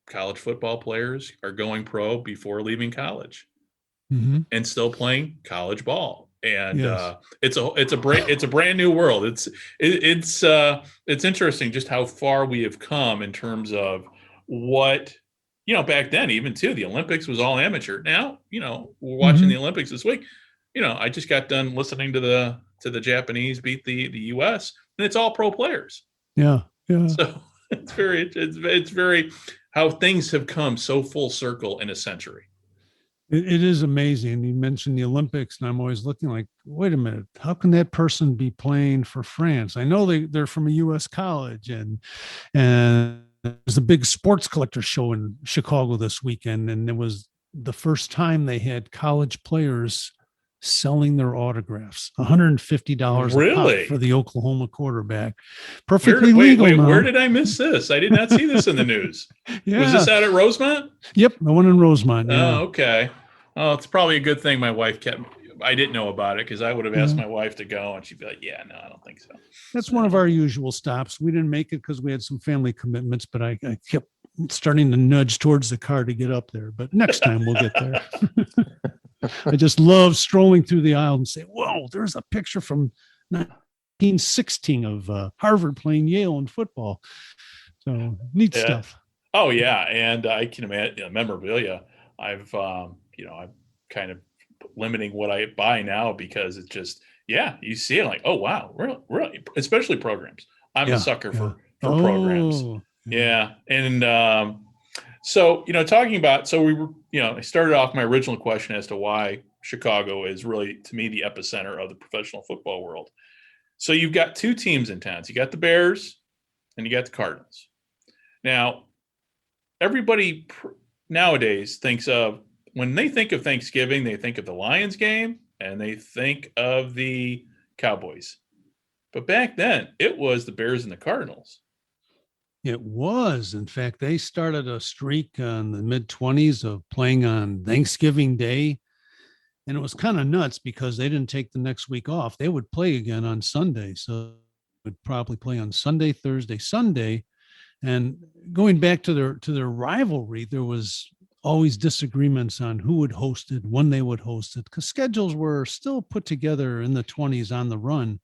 college football players are going pro before leaving college, mm-hmm. and still playing college ball. And yes. It's a brand new world. It's interesting just how far we have come in terms of what, back then, even too, the Olympics was all amateur. Now, we're watching mm-hmm. the Olympics this week. I just got done listening to the Japanese beat the US, and it's all pro players. Yeah. So It's very how things have come so full circle in a century. It is amazing. You mentioned the Olympics, and I'm always looking like, wait a minute, how can that person be playing for France? I know they're from a U.S. college, and there's a big sports collector show in Chicago this weekend, and it was the first time they had college players selling their autographs, $150 a pop Really? for the Oklahoma quarterback. Perfectly legal now. Where did I miss this? I did not see this in the news. Yeah. Was this out at Rosemont? Yep, the one in Rosemont. Yeah. Oh, okay. Oh, it's probably a good thing my wife I didn't know about it because I would have asked my wife to go and she'd be like, yeah, no, I don't think so. That's one of our usual stops. We didn't make it because we had some family commitments, but I kept starting to nudge towards the car to get up there. But next time we'll get there. I just love strolling through the aisle and say, whoa, there's a picture from 1916 of Harvard playing Yale in football. So neat stuff. Oh, yeah. And I can imagine memorabilia. I'm kind of limiting what I buy now because it's just, you see it like, oh, wow, really, especially programs. I'm a sucker for programs. Yeah. And so, talking about, so we were, I started off my original question as to why Chicago is really, to me, the epicenter of the professional football world. So you've got two teams in town. So you got the Bears and you got the Cardinals. Now, everybody nowadays thinks of, when they think of Thanksgiving, they think of the Lions game and they think of the Cowboys. But back then, it was the Bears and the Cardinals. It was. In fact, they started a streak in the mid-20s of playing on Thanksgiving Day. And it was kind of nuts because they didn't take the next week off. They would play again on Sunday. So they would probably play on Sunday, Thursday, Sunday. And going back to their rivalry, there was always disagreements on who would host it, when they would host it, because schedules were still put together in the 20s on the run.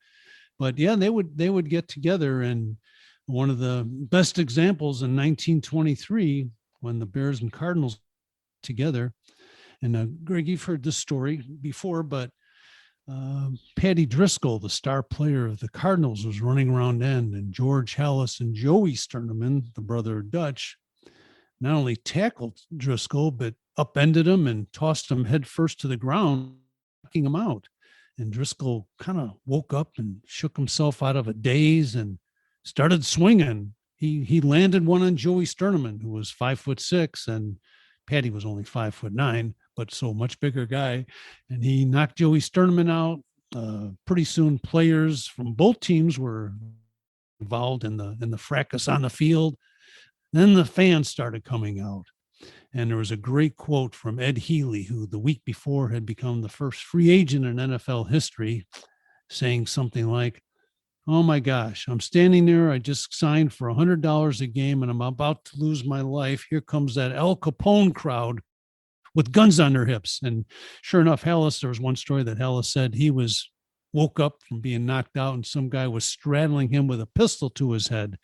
But yeah, they would get together. And one of the best examples in 1923, when the Bears and Cardinals together, and Greg, you've heard this story before, but Patty Driscoll, the star player of the Cardinals, was running around end, and George Halas and Joey Sterneman, the brother of Dutch, not only tackled Driscoll, but upended him and tossed him head first to the ground, knocking him out. And Driscoll kind of woke up and shook himself out of a daze and started swinging. He landed one on Joey Sterneman, who was 5'6", and Patty was only 5'9", but so much bigger guy. And he knocked Joey Sterneman out. Pretty soon, players from both teams were involved in the fracas on the field. Then the fans started coming out. And there was a great quote from Ed Healy, who the week before had become the first free agent in NFL history, saying something like, oh my gosh, I'm standing there. I just signed for $100 a game and I'm about to lose my life. Here comes that Al Capone crowd with guns on their hips. And sure enough, there was one story that Halas said he woke up from being knocked out and some guy was straddling him with a pistol to his head.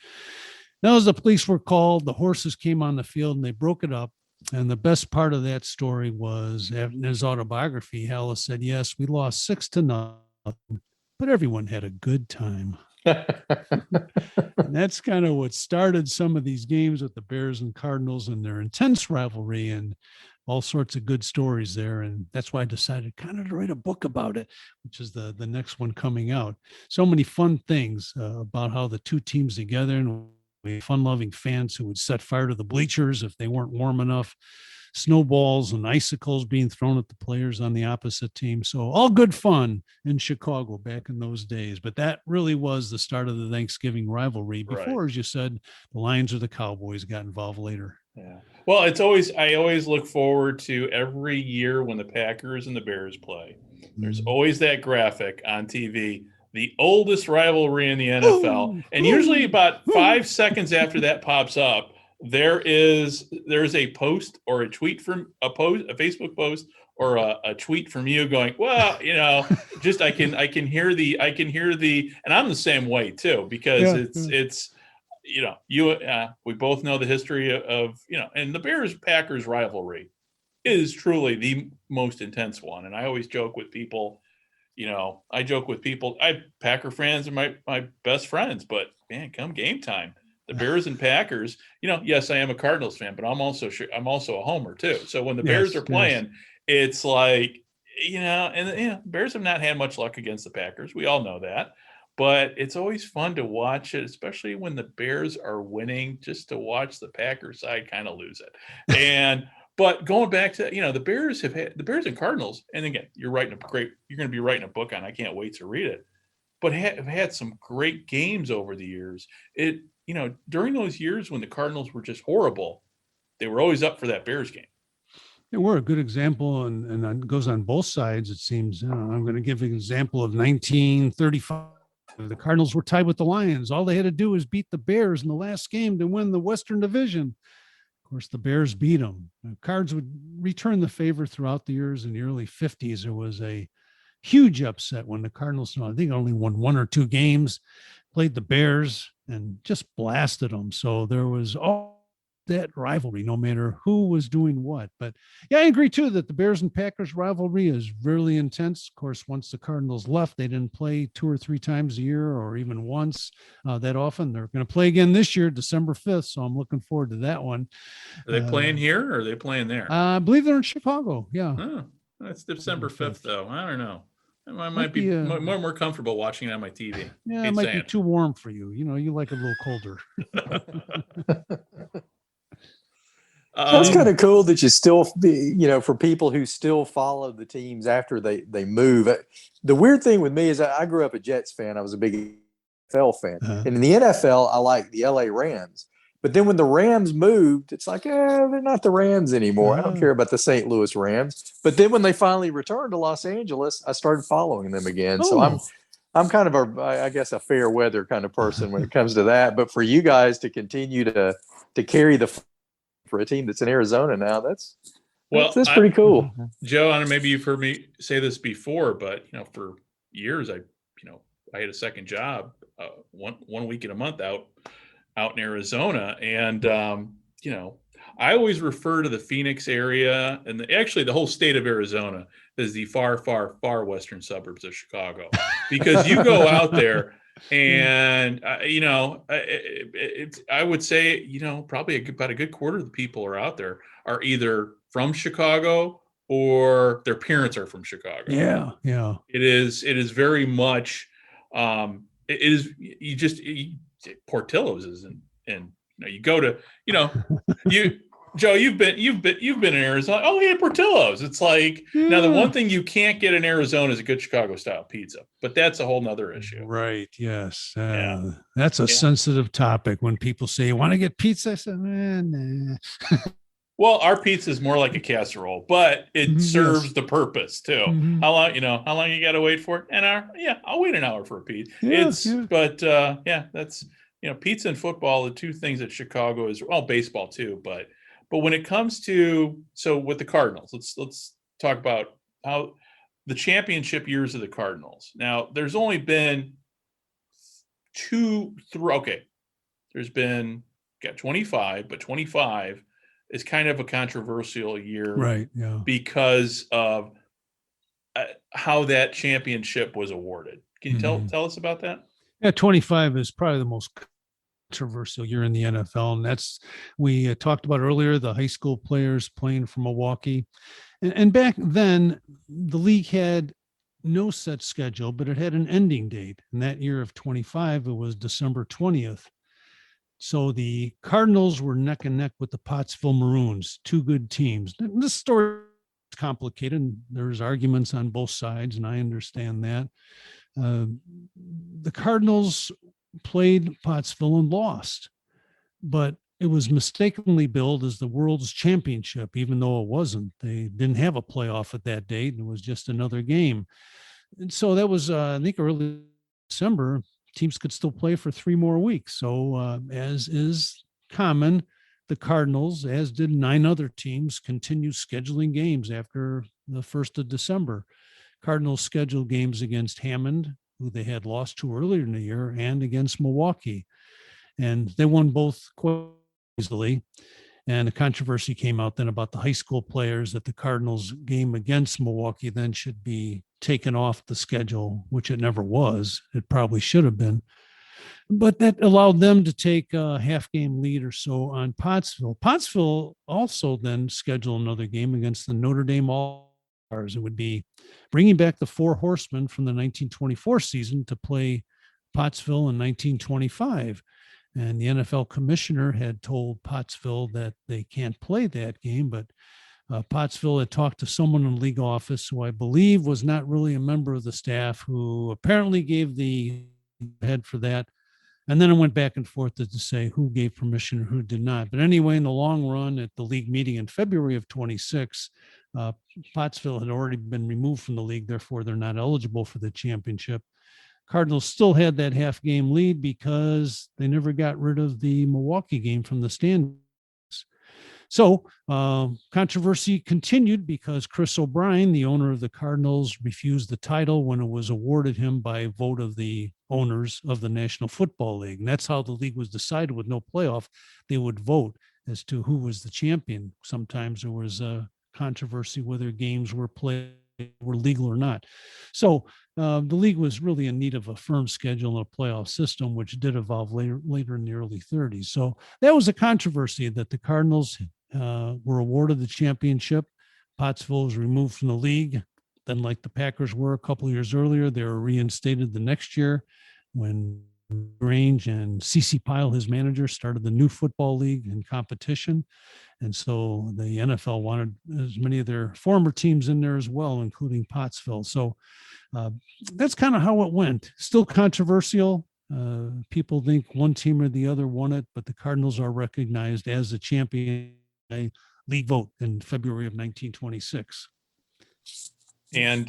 Now, as the police were called, the horses came on the field and they broke it up. And the best part of that story was, in his autobiography, Halas said, yes, we lost 6-0, but everyone had a good time. And that's kind of what started some of these games with the Bears and Cardinals and their intense rivalry and all sorts of good stories there. And that's why I decided kind of to write a book about it, which is the next one coming out. So many fun things about how the two teams together, and we had fun-loving fans who would set fire to the bleachers if they weren't warm enough, snowballs and icicles being thrown at the players on the opposite team. So all good fun in Chicago back in those days. But that really was the start of the Thanksgiving rivalry. Before, as you said, the Lions or the Cowboys got involved later. Yeah. Well, I always look forward to every year when the Packers and the Bears play. There's always that graphic on TV, the oldest rivalry in the NFL. And usually about 5 seconds after that pops up, there's a post or a tweet from a Facebook post or a tweet from you going, well, just I can hear the, and I'm the same way too, because it's we both know the history of, and the Bears Packers rivalry is truly the most intense one. And I always joke with people, Packer fans are my best friends, but man, come game time, the Bears and Packers, yes, I am a Cardinals fan, but I'm also a homer too. So when the Bears are playing, it's like, Bears have not had much luck against the Packers. We all know that. But it's always fun to watch it, especially when the Bears are winning, just to watch the Packers side kind of lose it. But going back to, the Bears and Cardinals, and again, you're going to be writing a book on, I can't wait to read it, but have had some great games over the years. During those years when the Cardinals were just horrible, they were always up for that Bears game. They were a good example, and it goes on both sides, it seems. I'm going to give an example of 1935. The Cardinals were tied with the Lions. All they had to do was beat the Bears in the last game to win the Western Division. Of course, the Bears beat them. The Cards would return the favor throughout the years. In the early 50s, there was a huge upset when the Cardinals, I think, only won 1 or 2 games, played the Bears, and just blasted them. So there was all that rivalry, no matter who was doing what. But yeah, I agree too that the Bears and Packers rivalry is really intense. Of course, once the Cardinals left, they didn't play 2 or 3 times a year, or even once that often. They're going to play again this year, December 5th. So I'm looking forward to that one. Are they playing here or are they playing there? I believe they're in Chicago. Yeah. Oh, that's December 5th though. I don't know. I might be more comfortable watching it on my TV. Yeah, it might be too warm for you. You like a little colder. That's kind of cool that you still, for people who still follow the teams after they move. The weird thing with me is I grew up a Jets fan. I was a big NFL fan. Uh-huh. And in the NFL, I like the LA Rams. But then when the Rams moved, it's like, they're not the Rams anymore. I don't care about the St. Louis Rams. But then when they finally returned to Los Angeles, I started following them again. Oh. So I'm kind of a fair weather kind of person when it comes to that. But for you guys to continue to carry the for a team that's in Arizona now, that's pretty cool. Joe, I don't know, maybe you've heard me say this before, but for years I had a second job, one week in a month out in Arizona, and I always refer to the Phoenix area and actually the whole state of Arizona as the far, far, far western suburbs of Chicago, because you go out there. And, I would say, probably about a good quarter of the people are out there are either from Chicago or their parents are from Chicago. Yeah. Yeah. It is very much, Portillo's is, and you go to, Joe, you've been in Arizona. Oh, yeah, Portillo's. It's like, now the one thing you can't get in Arizona is a good Chicago style pizza, but that's a whole nother issue. Right. Yes. That's a sensitive topic. When people say, you want to get pizza? I said, nah. Well, our pizza is more like a casserole, but it serves the purpose too. Mm-hmm. How long you got to wait for it? An hour? Yeah, I'll wait an hour for a pizza. But that's, pizza and football, the two things that Chicago is, baseball too, but when it comes to, so with the Cardinals, let's talk about how the championship years of the Cardinals. Now, there's only been there's been 25, but 25 is kind of a controversial year, right? Yeah, because of how that championship was awarded. Can you tell us about that? Yeah, 25 is probably the most controversial year in the NFL, and that's, we talked about earlier, the high school players playing for Milwaukee, and back then the league had no set schedule, but it had an ending date, and that year of 25 it was December 20th. So the Cardinals were neck and neck with the Pottsville Maroons, two good teams. This story is complicated. There's arguments on both sides, and I understand that. The Cardinals played Pottsville and lost, but it was mistakenly billed as the World's Championship, even though it wasn't. They didn't have a playoff at that date, and it was just another game. And so that was, I think, early December. Teams could still play for 3 more weeks. So as is common, the Cardinals, as did 9 other teams, continued scheduling games after the 1st of December. Cardinals scheduled games against Hammond, who they had lost to earlier in the year, and against Milwaukee. And they won both quite easily. And a controversy came out then about the high school players, that the Cardinals game against Milwaukee then should be taken off the schedule, which it never was. It probably should have been. but that allowed them to take a half game lead or so on Pottsville. Pottsville also then scheduled another game against the Notre Dame All-Stars. It would be bringing back the Four Horsemen from the 1924 season to play Pottsville in 1925. And the NFL commissioner had told Pottsville that they can't play that game, but Pottsville had talked to someone in the league office who I believe was not really a member of the staff, who apparently gave the head for that. And then it went back and forth to say who gave permission and who did not. But anyway, in the long run, at the league meeting in February of 26, Pottsville had already been removed from the league. Therefore, they're not eligible for the championship. Cardinals still had that half game lead because they never got rid of the Milwaukee game from the standings. So controversy continued because Chris O'Brien, the owner of the Cardinals, refused the title when it was awarded him by vote of the owners of the National Football League. And that's how the league was decided with no playoff. They would vote as to who was the champion. Sometimes there was a controversy whether games were legal or not. So the league was really in need of a firm schedule and a playoff system, which did evolve later in the early 30s. So that was a controversy that the Cardinals were awarded the championship. Pottsville was removed from the league. Then, like the Packers were a couple of years earlier, they were reinstated the next year when Grange and C.C. Pyle, his manager, started the new football league in competition. And so the NFL wanted as many of their former teams in there as well, including Pottsville. So that's kind of how it went. Still controversial. People think one team or the other won it, but the Cardinals are recognized as the champion by league vote in February of 1926. And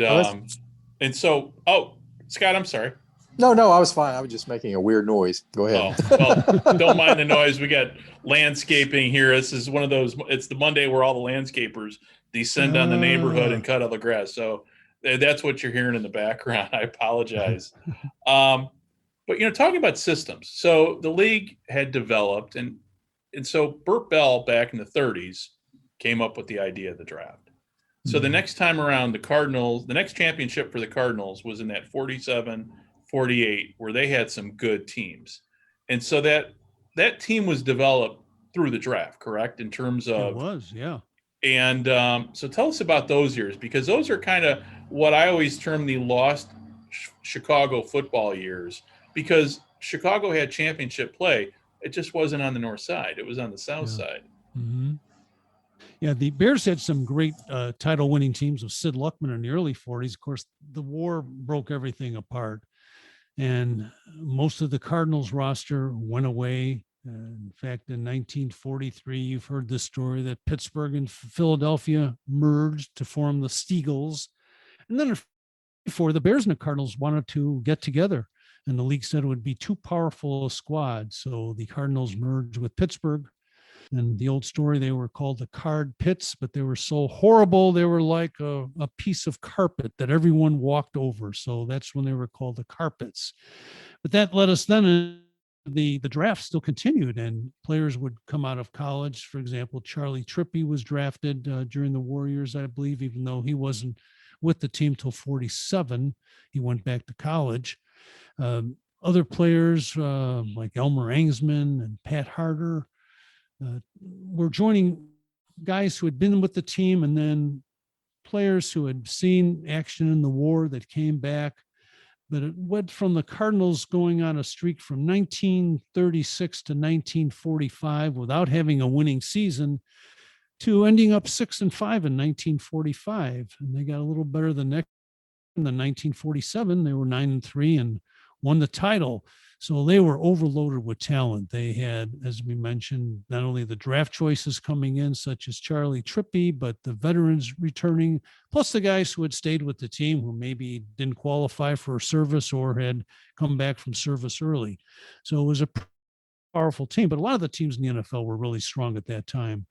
so, Scott, I'm sorry. No, I was fine. I was just making a weird noise. Go ahead. Oh, well, don't mind the noise. We got landscaping here. This is one of those, it's the Monday where all the landscapers descend on the neighborhood and cut all the grass. So that's what you're hearing in the background. I apologize. But, talking about systems. So the league had developed, and so Burt Bell back in the 30s came up with the idea of the draft. So the next time around, the next championship for the Cardinals was in that 47-48, where they had some good teams. And so that team was developed through the draft, correct? In terms of it was, yeah. And so tell us about those years, because those are kind of what I always term the lost Chicago football years, because Chicago had championship play. It just wasn't on the north side. It was on the south side. Mm-hmm. Yeah, the Bears had some great title-winning teams with Sid Luckman in the early 40s. Of course, the war broke everything apart, and most of the Cardinals roster went away. In fact, in 1943, you've heard this story that Pittsburgh and Philadelphia merged to form the Steagles. And then before, the Bears and the Cardinals wanted to get together, and the league said it would be too powerful a squad. So the Cardinals merged with Pittsburgh. And the old story, they were called the Card Pits, but they were so horrible, they were like a piece of carpet that everyone walked over. So that's when they were called the Carpets. But that led us then, the draft still continued, and players would come out of college. For example, Charlie Trippi was drafted during the war years, I believe, even though he wasn't with the team till 47. He went back to college. Other players like Elmer Angsman and Pat Harder were joining guys who had been with the team, and then players who had seen action in the war that came back. But it went from the Cardinals going on a streak from 1936 to 1945 without having a winning season to ending up 6-5 in 1945. And they got a little better the next. In 1947, they were 9-3 and won the title. So they were overloaded with talent. They had, as we mentioned, not only the draft choices coming in, such as Charlie Trippi, but the veterans returning, plus the guys who had stayed with the team who maybe didn't qualify for service or had come back from service early. So it was a powerful team, but a lot of the teams in the NFL were really strong at that time.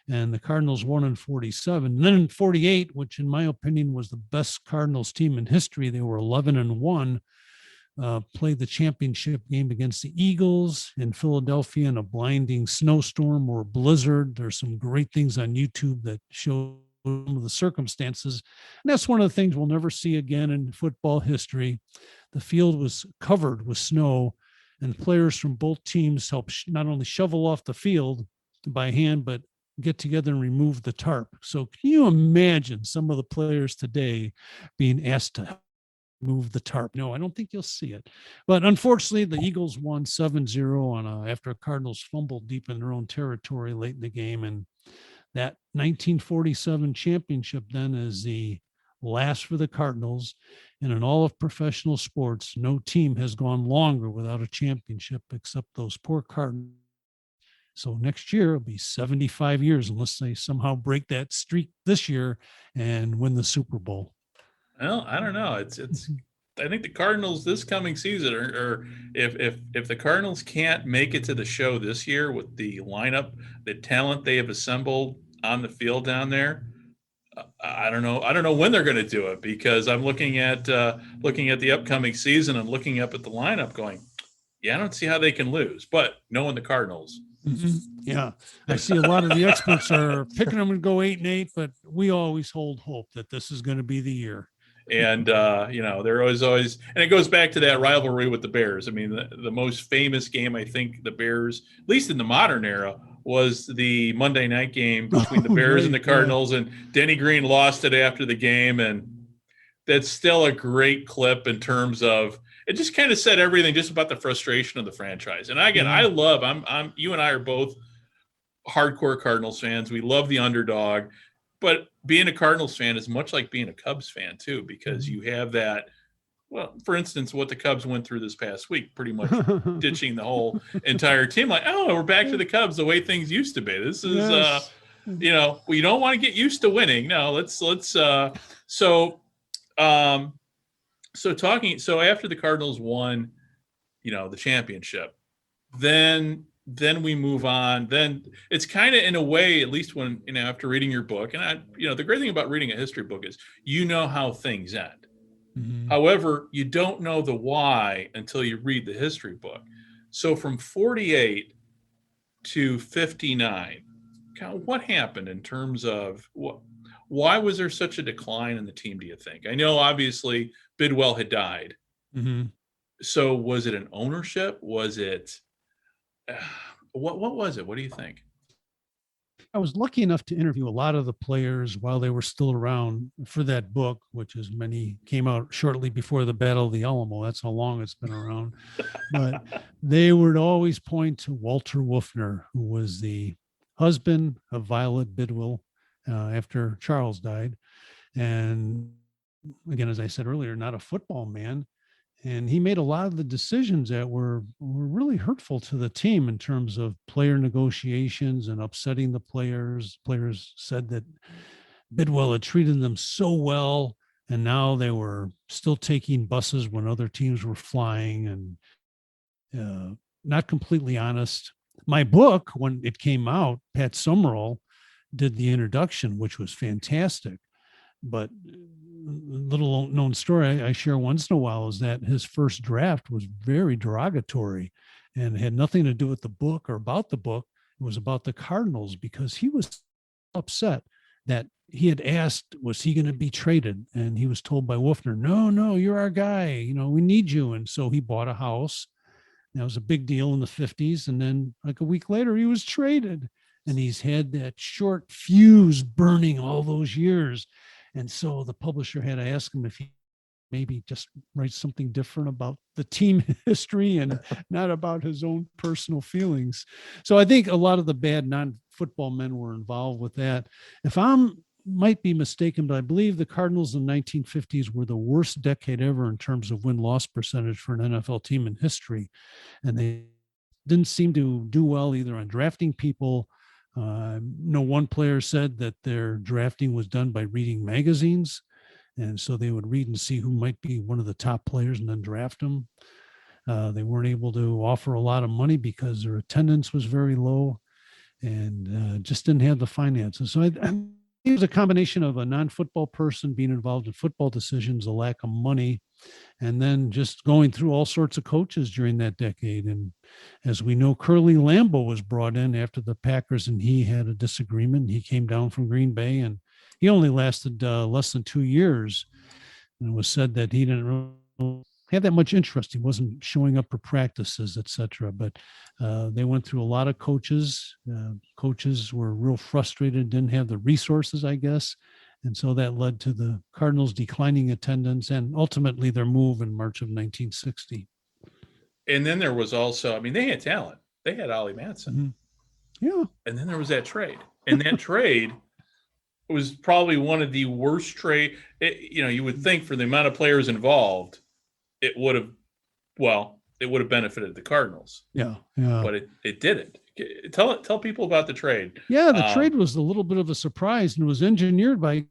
And the Cardinals won in 47. And then in 48, which in my opinion was the best Cardinals team in history, they were 11-1. Played the championship game against the Eagles in Philadelphia in a blinding snowstorm or blizzard. There's some great things on YouTube that show some of the circumstances. And that's one of the things we'll never see again in football history. The field was covered with snow, and players from both teams help not only shovel off the field by hand, but get together and remove the tarp. So can you imagine some of the players today being asked to move the tarp? No, I don't think you'll see it. But unfortunately, the Eagles won 7-0 after Cardinals fumbled deep in their own territory late in the game. And that 1947 championship then is the last for the Cardinals. And in all of professional sports, no team has gone longer without a championship except those poor Cardinals. So next year it'll be 75 years unless they somehow break that streak this year and win the Super Bowl. Well, I don't know. It's. I think the Cardinals this coming season, or if the Cardinals can't make it to the show this year with the lineup, the talent they have assembled on the field down there, I don't know. I don't know when they're going to do it, because I'm looking at the upcoming season and looking up at the lineup, going, yeah, I don't see how they can lose. But knowing the Cardinals. Mm-hmm. Yeah, I see a lot of the experts are picking them to go 8-8, but we always hold hope that this is going to be the year. And they're always, and it goes back to that rivalry with the Bears. I mean, the most famous game, I think, the Bears, at least in the modern era, was the Monday night game between the Bears and the Cardinals, and Denny Green lost it after the game, and that's still a great clip in terms of. It just kind of said everything just about the frustration of the franchise. And again, I love, you and I are both hardcore Cardinals fans. We love the underdog, but being a Cardinals fan is much like being a Cubs fan too, because you have that, well, for instance, what the Cubs went through this past week, pretty much ditching the whole entire team. Like, oh, we're back to the Cubs, the way things used to be. This is, we don't want to get used to winning. No, So after the Cardinals won, the championship, then we move on. Then it's kind of in a way, at least when, after reading your book, and the great thing about reading a history book is, how things end. Mm-hmm. However, you don't know the why until you read the history book. So from 48 to 59, what happened in terms of why was there such a decline in the team, do you think? I know obviously Bidwell had died. Mm-hmm. So was it an ownership? Was it what was it? What do you think? I was lucky enough to interview a lot of the players while they were still around for that book, which is came out shortly before the Battle of the Alamo. That's how long it's been around. But they would always point to Walter Wolfner, who was the husband of Violet Bidwell after Charles died. And again, as I said earlier, not a football man. And he made a lot of the decisions that were really hurtful to the team in terms of player negotiations and upsetting the players. Players said that Bidwell had treated them so well, and now they were still taking buses when other teams were flying, and not completely honest. My book, when it came out, Pat Summerall did the introduction, which was fantastic. But little known story I share once in a while is that his first draft was very derogatory and had nothing to do with the book or about the book. It was about the Cardinals, because he was upset that he had asked, was he going to be traded? And he was told by Wolfner, no, you're our guy. We need you. And so he bought a house. That was a big deal in the 50s. And then like a week later, he was traded. And he's had that short fuse burning all those years. And so the publisher had to ask him if he maybe just write something different about the team history and not about his own personal feelings. So I think a lot of the bad non-football men were involved with that. If I'm might be mistaken, but I believe the Cardinals in the 1950s were the worst decade ever in terms of win-loss percentage for an NFL team in history. And they didn't seem to do well either on drafting people. One player said that their drafting was done by reading magazines. And so they would read and see who might be one of the top players and then draft them. They weren't able to offer a lot of money because their attendance was very low and just didn't have the finances. So I think it was a combination of a non-football person being involved in football decisions, a lack of money, and then just going through all sorts of coaches during that decade. And as we know, Curly Lambeau was brought in after the Packers, and he had a disagreement. He came down from Green Bay, and he only lasted less than 2 years. And it was said that he didn't really have that much interest. He wasn't showing up for practices, etc. But they went through a lot of coaches. Coaches were real frustrated, didn't have the resources, I guess. And so that led to the Cardinals declining attendance and ultimately their move in March of 1960. And then there was also, I mean, they had talent. They had Ollie Matson. Mm-hmm. Yeah. And then there was that trade. And that trade was probably one of the worst trade. You would think for the amount of players involved, it would have benefited the Cardinals. Yeah. Yeah. But it didn't. Tell people about the trade. Yeah, the trade was a little bit of a surprise and was engineered by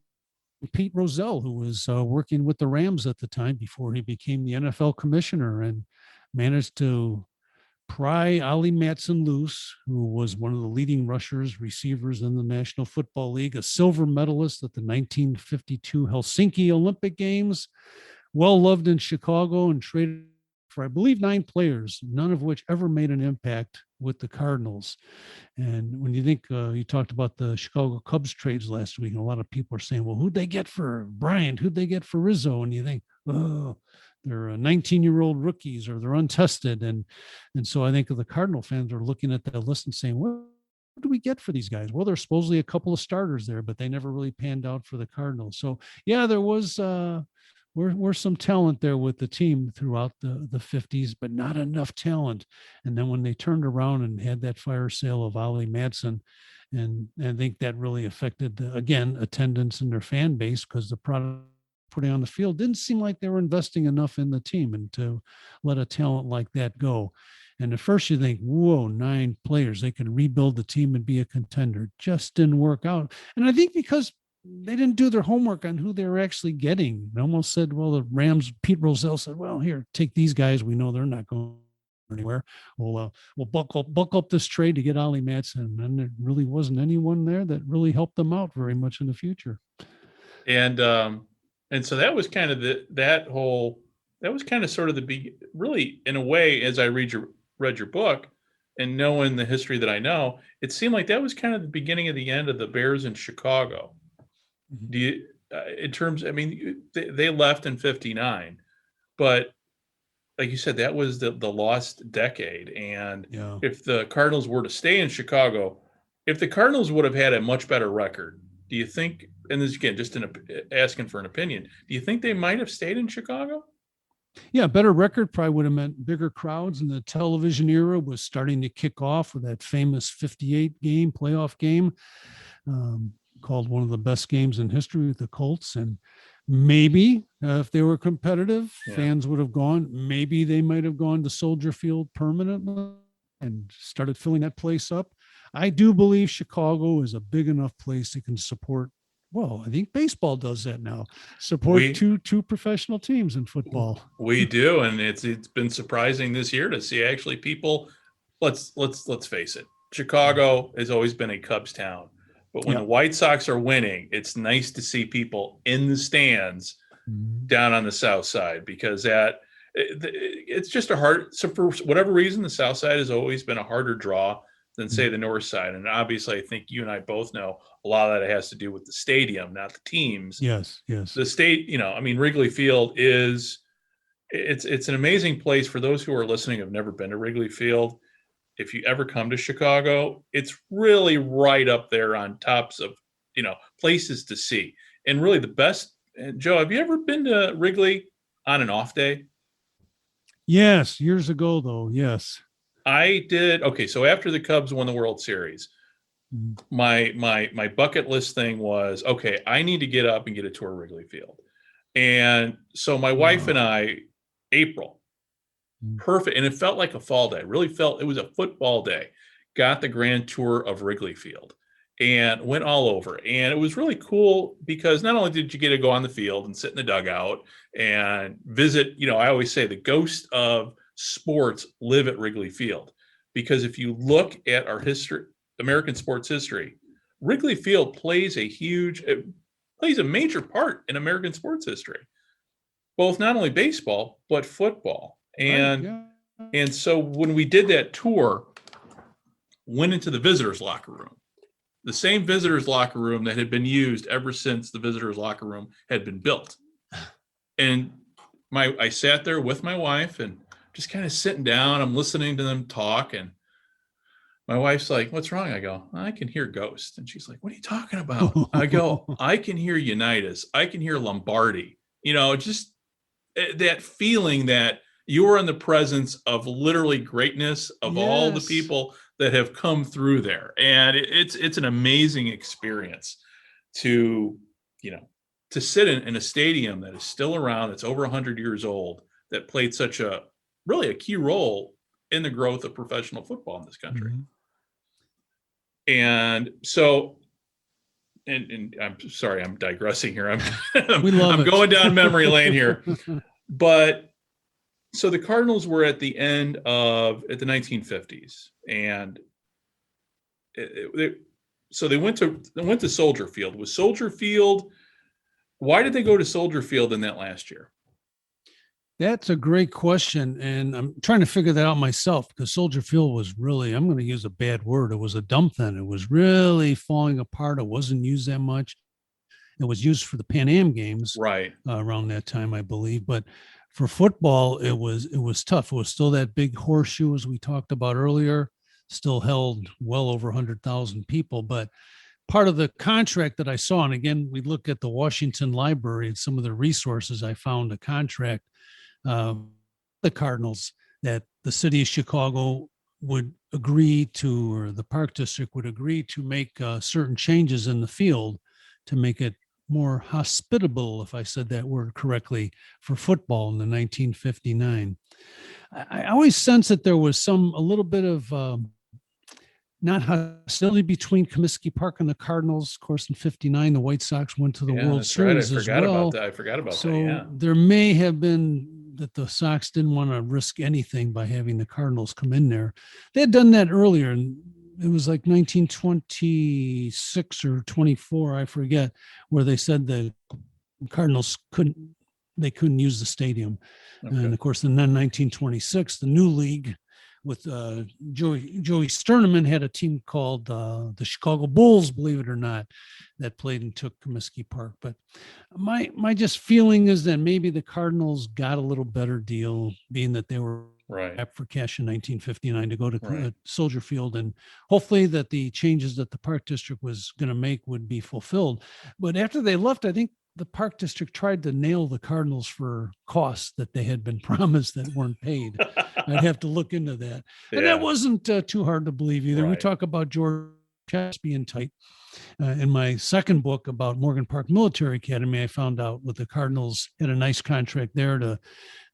Pete Rozelle, who was working with the Rams at the time before he became the NFL commissioner, and managed to pry Ollie Matson loose, who was one of the leading rushers, receivers in the National Football League, a silver medalist at the 1952 Helsinki Olympic Games, well loved in Chicago, and traded for, I believe, 9 players, none of which ever made an impact with the Cardinals. And when you think, you talked about the Chicago Cubs trades last week, and a lot of people are saying, well, who'd they get for Bryant? Who'd they get for Rizzo? And you think, oh, they're 19-year-old rookies, or they're untested. And so I think the Cardinal fans are looking at that list and saying, what do we get for these guys? Well, there's supposedly a couple of starters there, but they never really panned out for the Cardinals. So yeah, there was were some talent there with the team throughout the 50s, but not enough talent. And then when they turned around and had that fire sale of Ollie Matson, and I think that really affected, again, attendance in their fan base, because the product putting on the field didn't seem like they were investing enough in the team, and to let a talent like that go. And at first you think, whoa, 9 players, they can rebuild the team and be a contender. Just didn't work out. And I think because they didn't do their homework on who they were actually getting. They almost said, well, the Rams, Pete Rozelle said, well, here, take these guys. We know they're not going anywhere. We'll buck up this trade to get Ollie Matson. And there really wasn't anyone there that really helped them out very much in the future. And so that was kind of that was kind of sort of really, in a way, as I read your book and knowing the history that I know, it seemed like that was kind of the beginning of the end of the Bears in Chicago. Do you, in terms, I mean, they left in 59, but like you said, that was the lost decade. And if the Cardinals were to stay in Chicago, if the Cardinals would have had a much better record, do you think, and this again, just asking for an opinion, do you think they might have stayed in Chicago? Yeah, better record probably would have meant bigger crowds, and the television era was starting to kick off with that famous 58 game playoff game, called one of the best games in history with the Colts. And maybe if they were competitive, fans would have gone. Maybe they might have gone to Soldier Field permanently and started filling that place up. I do believe Chicago is a big enough place that can support, well, I think baseball does that now, support two professional teams in football. We do, and it's been surprising this year to see actually people. Let's face it, Chicago has always been a Cubs town. But when the White Sox are winning, it's nice to see people in the stands down on the South Side, because it's just so for whatever reason, the South Side has always been a harder draw than, say, the North Side. And obviously, I think you and I both know a lot of that has to do with the stadium, not the teams. Yes. The state, I mean, Wrigley Field it's an amazing place. For those who are listening, have never been to Wrigley Field, if you ever come to Chicago, it's really right up there on tops of, places to see. And really the best. Joe, have you ever been to Wrigley on an off day? Yes, years ago though. Yes, I did. Okay, so after the Cubs won the World Series, my bucket list thing was, okay, I need to get up and get a tour of Wrigley Field. And so my wife and I, April. Perfect. And it felt like a fall day. Really felt it was a football day. Got the grand tour of Wrigley Field and went all over. And it was really cool because not only did you get to go on the field and sit in the dugout and visit, I always say the ghost of sports live at Wrigley Field. Because if you look at our history, American sports history, Wrigley Field plays a major part in American sports history, both not only baseball, but football. And so when we did that tour, went into the visitors' locker room, the same visitors' locker room that had been used ever since the visitors' locker room had been built. And I sat there with my wife and just kind of sitting down. I'm listening to them talk, and my wife's like, "What's wrong?" I go, "I can hear ghosts." And she's like, "What are you talking about?" I go, "I can hear Unitas. I can hear Lombardi." Just that feeling that you are in the presence of literally greatness of all the Yes. people that have come through there. And it's an amazing experience to, to sit in a stadium that is still around, that's over 100 years old, that played such really a key role in the growth of professional football in this country. Mhm. And so, and I'm sorry, I'm digressing here. We love I'm it. going down memory lane here. But so the Cardinals were at the 1950s, and so they went to Soldier Field. Was Soldier Field? Why did they go to Soldier Field in that last year? That's a great question. And I'm trying to figure that out myself, because Soldier Field was really, I'm going to use a bad word. It was a dump then. It was really falling apart. It wasn't used that much. It was used for the Pan Am games Right. around that time, I believe. But for football, it was tough. It was still that big horseshoe, as we talked about earlier, still held well over 100,000 people. But part of the contract that I saw, and again, we look at the Washington Library and some of the resources, I found a contract, the Cardinals, that the city of Chicago would agree to, or the Park District would agree to make certain changes in the field to make it more hospitable, if I said that word correctly, for football in the 1959. I always sensed that there was a little bit of not hostility between Comiskey Park and the Cardinals. Of course, in '59, the White Sox went to the World Series as well. I forgot about So that. Yeah. there may have been that the Sox didn't want to risk anything by having the Cardinals come in there. They had done that earlier, and it was like 1926 or 24, I forget, where they said the Cardinals couldn't use the stadium. Okay. And of course, and then 1926, the new league with Joey Sterneman had a team called the Chicago Bulls, believe it or not, that played and took Comiskey Park. But my just feeling is that maybe the Cardinals got a little better deal, being that they were Right. up for cash in 1959 to go to Right. Soldier Field, and hopefully that the changes that the Park District was going to make would be fulfilled. But after they left, I think the Park District tried to nail the Cardinals for costs that they had been promised that weren't paid. I'd have to look into that. And Yeah. that wasn't too hard to believe either. We Right. talk about George Chess being tight. In my second book about Morgan Park Military Academy, I found out what the Cardinals had a nice contract there to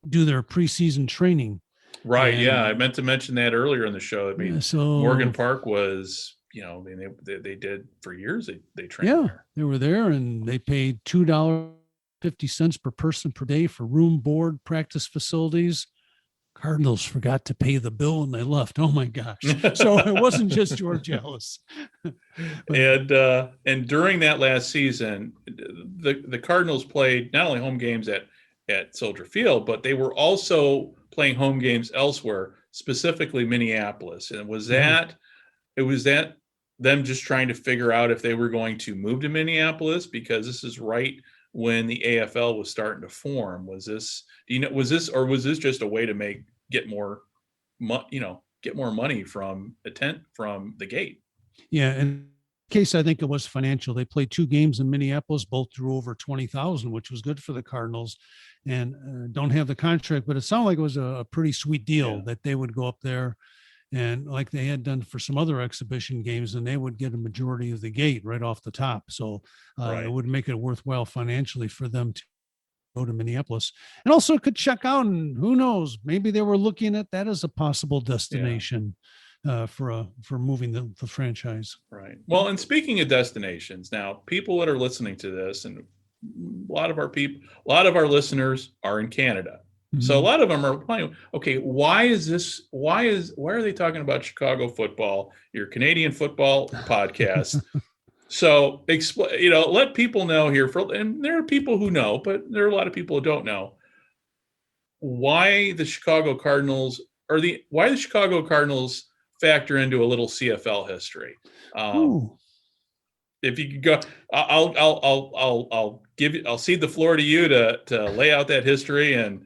do their preseason training. Right. And, Yeah. I meant to mention that earlier in the show. I mean, so Morgan Park was, I mean, they did for years. They trained yeah, there. they were there, and they paid $2.50 per person per day for room, board, practice facilities. Cardinals forgot to pay the bill and they left. Oh my gosh. So it wasn't just George Ellis. And during that last season, the Cardinals played not only home games at Soldier Field, but they were also playing home games elsewhere, specifically Minneapolis. And it was that them just trying to figure out if they were going to move to Minneapolis, because this is right when the AFL was starting to form. Was this just a way to get more money from the gate? Yeah. In case, I think it was financial. They played 2 games in Minneapolis, both drew over 20,000, which was good for the Cardinals, and don't have the contract, but it sounded like it was a pretty sweet deal that they would go up there, and like they had done for some other exhibition games, and they would get a majority of the gate right off the top. So it would make it worthwhile financially for them to go to Minneapolis, and also could check out, and who knows, maybe they were looking at that as a possible destination for moving the franchise. Right. Well, and speaking of destinations, now people that are listening to this, and a lot of our listeners are in Canada. So a lot of them are playing. Okay, why are they talking about Chicago football? Your Canadian football podcast. So let people know here, and there are people who know, but there are a lot of people who don't know why the Chicago Cardinals factor into a little CFL history. if you could go, I'll cede the floor to you to lay out that history and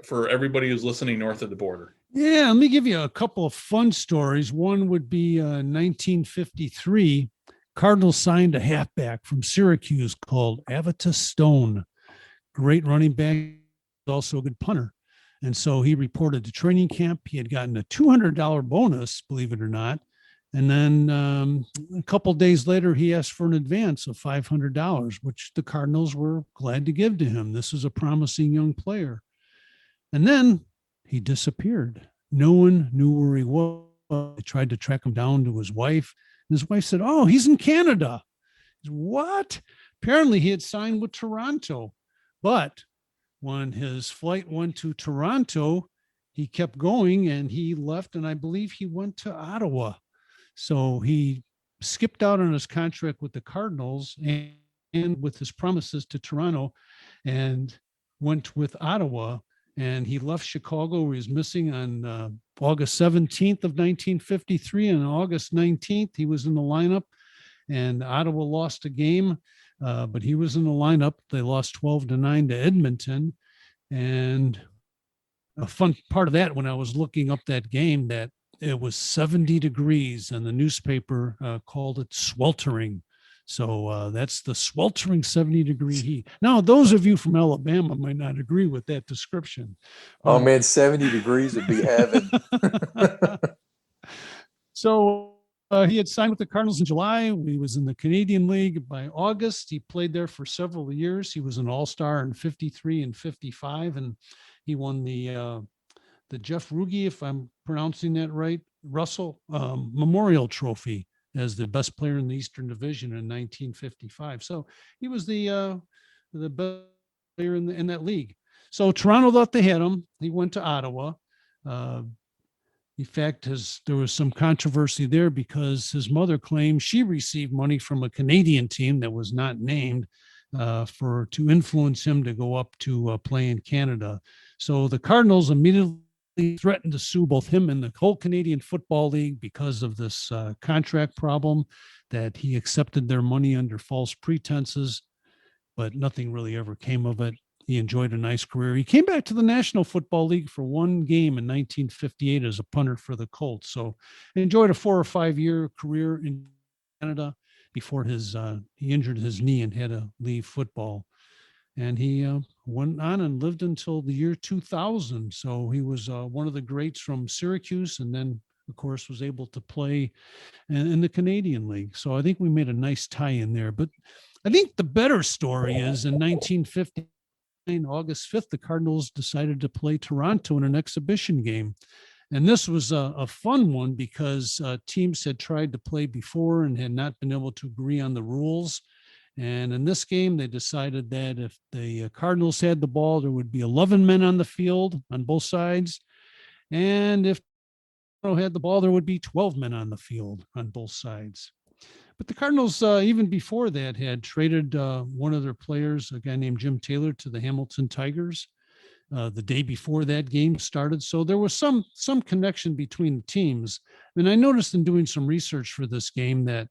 for everybody who's listening north of the border. Yeah, let me give you a couple of fun stories. One would be 1953. Cardinals signed a halfback from Syracuse called Avitus Stone. Great running back, also a good punter. And so he reported to training camp. He had gotten a $200 bonus, believe it or not. And then a couple of days later, he asked for an advance of $500, which the Cardinals were glad to give to him. This is a promising young player. And then he disappeared. No one knew where he was. They tried to track him down to his wife. And his wife said, "Oh, he's in Canada." Said, "What?" Apparently he had signed with Toronto. But when his flight went to Toronto, he kept going and he left. And I believe he went to Ottawa. So he skipped out on his contract with the Cardinals and with his promises to Toronto and went with Ottawa. And he left Chicago, where he was missing on August 17th of 1953. And on August 19th, he was in the lineup. And Ottawa lost a game, but he was in the lineup. They lost 12-9 to Edmonton. And a fun part of that, when I was looking up that game, that it was 70 degrees, and the newspaper called it sweltering. So that's the sweltering 70-degree heat. Now, those of you from Alabama might not agree with that description. Oh, man, 70 degrees would be heaven. So he had signed with the Cardinals in July. He was in the Canadian League by August. He played there for several years. He was an all-star in 53 and 55, and he won the Jeff Ruge, if I'm pronouncing that right, Russell Memorial Trophy as the best player in the Eastern Division in 1955. So he was the best player in that league. So Toronto thought they had him. He went to Ottawa. In fact, there was some controversy there because his mother claimed she received money from a Canadian team that was not named to influence him to go up to play in Canada. So the Cardinals immediately threatened to sue both him and the whole Canadian Football League because of this contract problem, that he accepted their money under false pretenses, but nothing really ever came of it. He enjoyed a nice career. He came back to the National Football League for one game in 1958 as a punter for the Colts. So he enjoyed a 4 or 5 year career in Canada before he injured his knee and had to leave football. And he went on and lived until the year 2000. So he was one of the greats from Syracuse, and then, of course, was able to play in the Canadian League. So I think we made a nice tie in there. But I think the better story is in 1959, August 5th, the Cardinals decided to play Toronto in an exhibition game. And this was a fun one because teams had tried to play before and had not been able to agree on the rules. And in this game, they decided that if the Cardinals had the ball, there would be 11 men on the field on both sides. And if Toronto had the ball, there would be 12 men on the field on both sides. But the Cardinals, even before that, had traded one of their players, a guy named Jim Taylor, to the Hamilton Tigers the day before that game started. So there was some connection between the teams. And I noticed in doing some research for this game that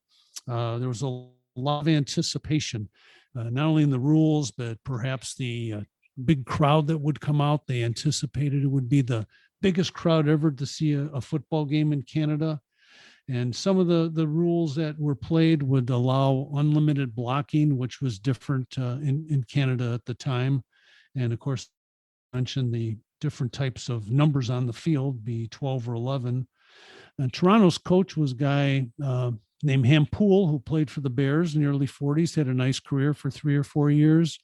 there was a lot of anticipation, not only in the rules, but perhaps the big crowd that would come out. They anticipated it would be the biggest crowd ever to see a football game in Canada. And some of the rules that were played would allow unlimited blocking, which was different in Canada at the time. And of course, I mentioned the different types of numbers on the field, be 12 or 11. And Toronto's coach was a guy named Hampool, who played for the Bears in the early 40s, had a nice career for 3 or 4 years.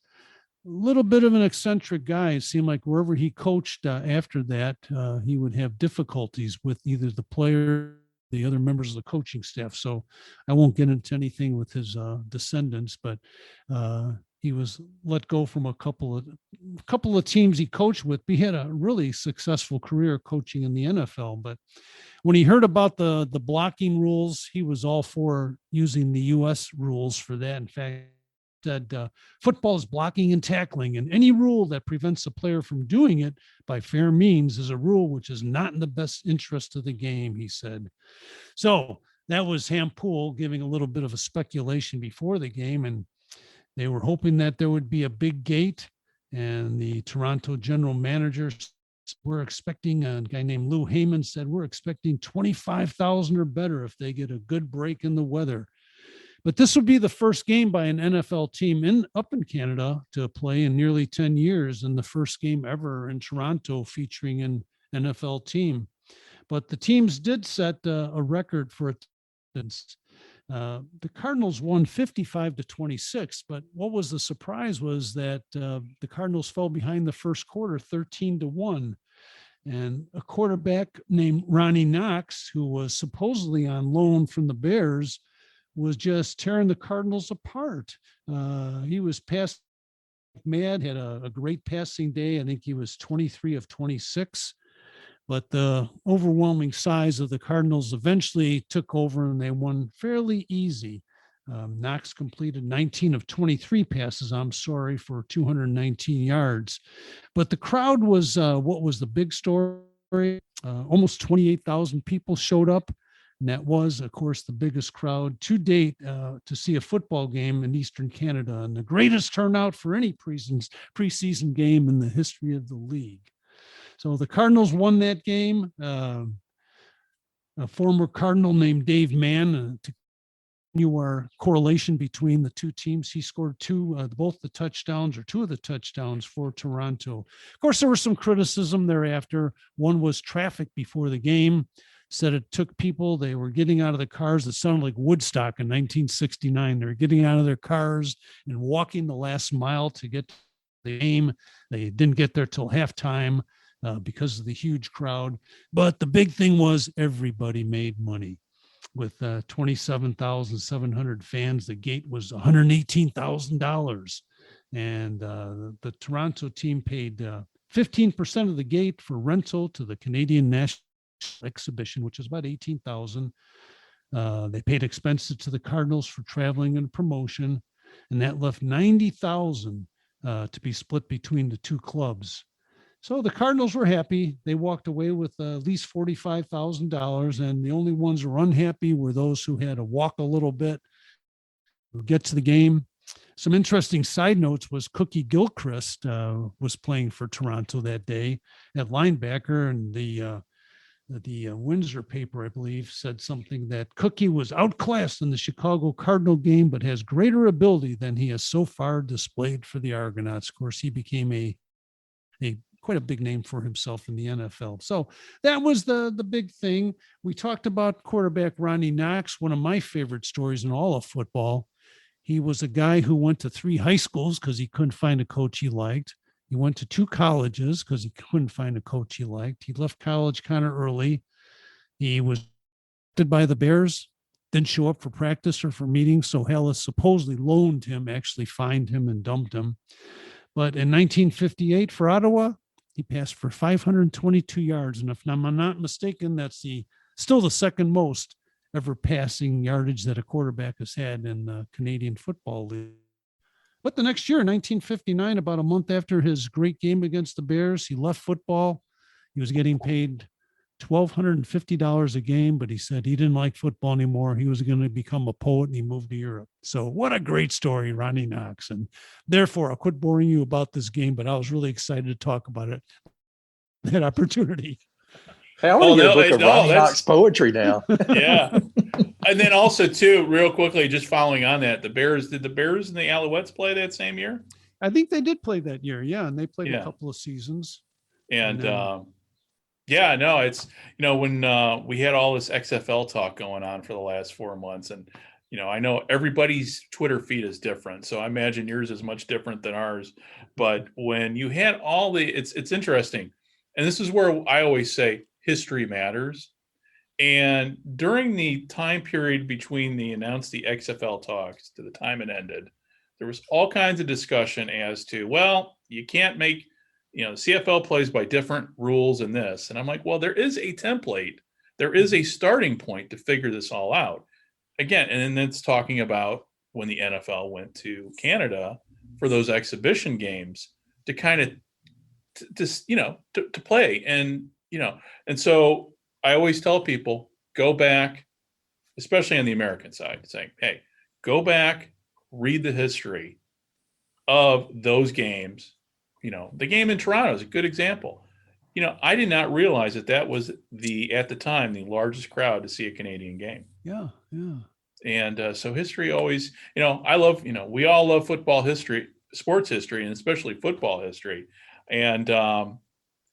A little bit of an eccentric guy. It seemed like wherever he coached after that, he would have difficulties with either the player, the other members of the coaching staff. So I won't get into anything with his descendants, but he was let go from a couple of teams he coached with. He had a really successful career coaching in the NFL, but when he heard about the blocking rules, he was all for using the U.S. rules for that. In fact, said football is blocking and tackling, and any rule that prevents a player from doing it by fair means is a rule which is not in the best interest of the game, he said. So that was Hampool giving a little bit of a speculation before the game, and they were hoping that there would be a big gate. And the Toronto general manager, we're expecting, a guy named Lou Heyman said, we're expecting 25,000 or better if they get a good break in the weather. But this would be the first game by an NFL team up in Canada to play in nearly 10 years, and the first game ever in Toronto featuring an NFL team. But the teams did set a record for attendance. The Cardinals won 55-26, but what was the surprise was that the Cardinals fell behind the first quarter 13-1. And a quarterback named Ronnie Knox, who was supposedly on loan from the Bears, was just tearing the Cardinals apart. He was passing mad, had a great passing day. I think he was 23 of 26. But the overwhelming size of the Cardinals eventually took over and they won fairly easy. Knox completed 19 of 23 passes, for 219 yards. But the crowd was what was the big story. Almost 28,000 people showed up. And that was, of course, the biggest crowd to date to see a football game in Eastern Canada, and the greatest turnout for any preseason game in the history of the league. So the Cardinals won that game. A former Cardinal named Dave Mann, to continue our correlation between the two teams, he scored two of the touchdowns for Toronto. Of course, there was some criticism thereafter. One was traffic before the game. Said it took people, they were getting out of the cars. It sounded like Woodstock in 1969. They were getting out of their cars and walking the last mile to get to the game. They didn't get there till halftime. Because of the huge crowd. But the big thing was everybody made money. With 27,700 fans, the gate was $118,000. And the Toronto team paid 15% of the gate for rental to the Canadian National Exhibition, which is about $18,000. They paid expenses to the Cardinals for traveling and promotion, and that left $90,000 to be split between the two clubs. So the Cardinals were happy. They walked away with at least $45,000, and the only ones who were unhappy were those who had to walk a little bit to get to the game. Some interesting side notes was Cookie Gilchrist was playing for Toronto that day at linebacker, and the Windsor paper, I believe, said something that Cookie was outclassed in the Chicago Cardinal game, but has greater ability than he has so far displayed for the Argonauts. Of course, he became a quite a big name for himself in the NFL. So that was the big thing. We talked about quarterback Ronnie Knox, one of my favorite stories in all of football. He was a guy who went to 3 high schools because he couldn't find a coach he liked. He went to 2 colleges because he couldn't find a coach he liked. He left college kind of early. He was drafted by the Bears, didn't show up for practice or for meetings, so Hellas supposedly loaned him, actually fined him and dumped him. But in 1958 for Ottawa, he passed for 522 yards. And if I'm not mistaken, that's still the second most ever passing yardage that a quarterback has had in the Canadian Football League. But the next year, in 1959, about a month after his great game against the Bears, he left football. He was getting paid $1,250 a game, but he said he didn't like football anymore. He was going to become a poet, and he moved to Europe. So what a great story, Ronnie Knox. And therefore, I'll quit boring you about this game, but I was really excited to talk about it, that opportunity. Hey, I want to get a book of Ronnie Knox poetry now. Yeah. And then also, too, real quickly, just following on that, did the Bears and the Alouettes play that same year? I think they did play that year. Yeah. And they played a couple of seasons. And yeah, no, it's, when we had all this XFL talk going on for the last 4 months, and, I know everybody's Twitter feed is different. So I imagine yours is much different than ours. But when you had it's interesting. And this is where I always say history matters. And during the time period between the XFL talks to the time it ended, there was all kinds of discussion as to, well, you can't make, the CFL plays by different rules in this. And I'm like, well, there is a template. There is a starting point to figure this all out. Again, and then it's talking about when the NFL went to Canada for those exhibition games to kind of, to play. And, and so I always tell people, go back, especially on the American side, saying, hey, go back, read the history of those games. The game in Toronto is a good example. I did not realize that was at the time, the largest crowd to see a Canadian game. Yeah. And so history always, I love, we all love football history, sports history, and especially football history. And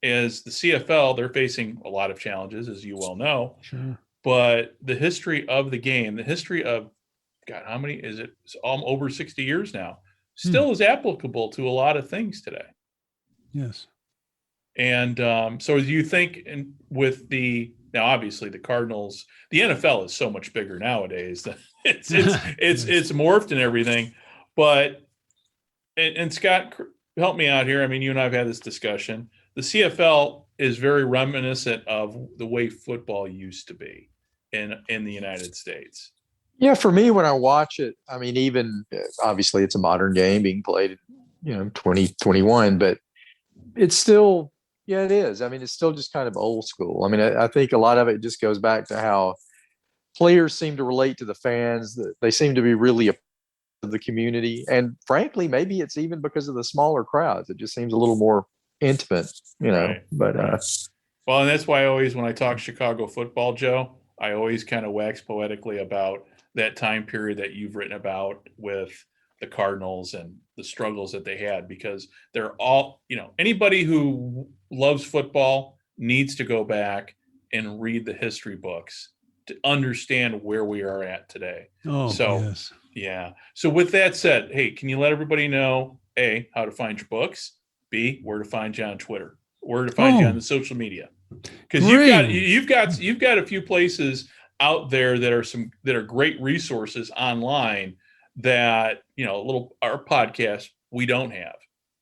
as the CFL, they're facing a lot of challenges, as you well know. Sure. But the history of the game, the history of, God, how many is it? It's over 60 years now, still is applicable to a lot of things today. Yes. And so do you think now obviously the Cardinals, the NFL is so much bigger nowadays that it's morphed and everything, but and Scott, help me out here. I mean, you and I have had this discussion. The CFL is very reminiscent of the way football used to be in the United States. Yeah, for me, when I watch it, I mean, even obviously it's a modern game being played, 2021, but it's still, yeah, it is. I mean, it's still just kind of old school. I mean, I think a lot of it just goes back to how players seem to relate to the fans, that they seem to be really a part of the community. And frankly, maybe it's even because of the smaller crowds. It just seems a little more intimate, Right. But well, and that's why I always, when I talk Chicago football, Joe, I always kind of wax poetically about that time period that you've written about with the Cardinals and the struggles that they had, because they're all, anybody who loves football needs to go back and read the history books to understand where we are at today. Oh, so yes. Yeah. So with that said, hey, can you let everybody know, A, how to find your books, B, where to find you on Twitter, where to find you on the social media? Because you've got a few places out there that are great resources online that our podcast we don't have.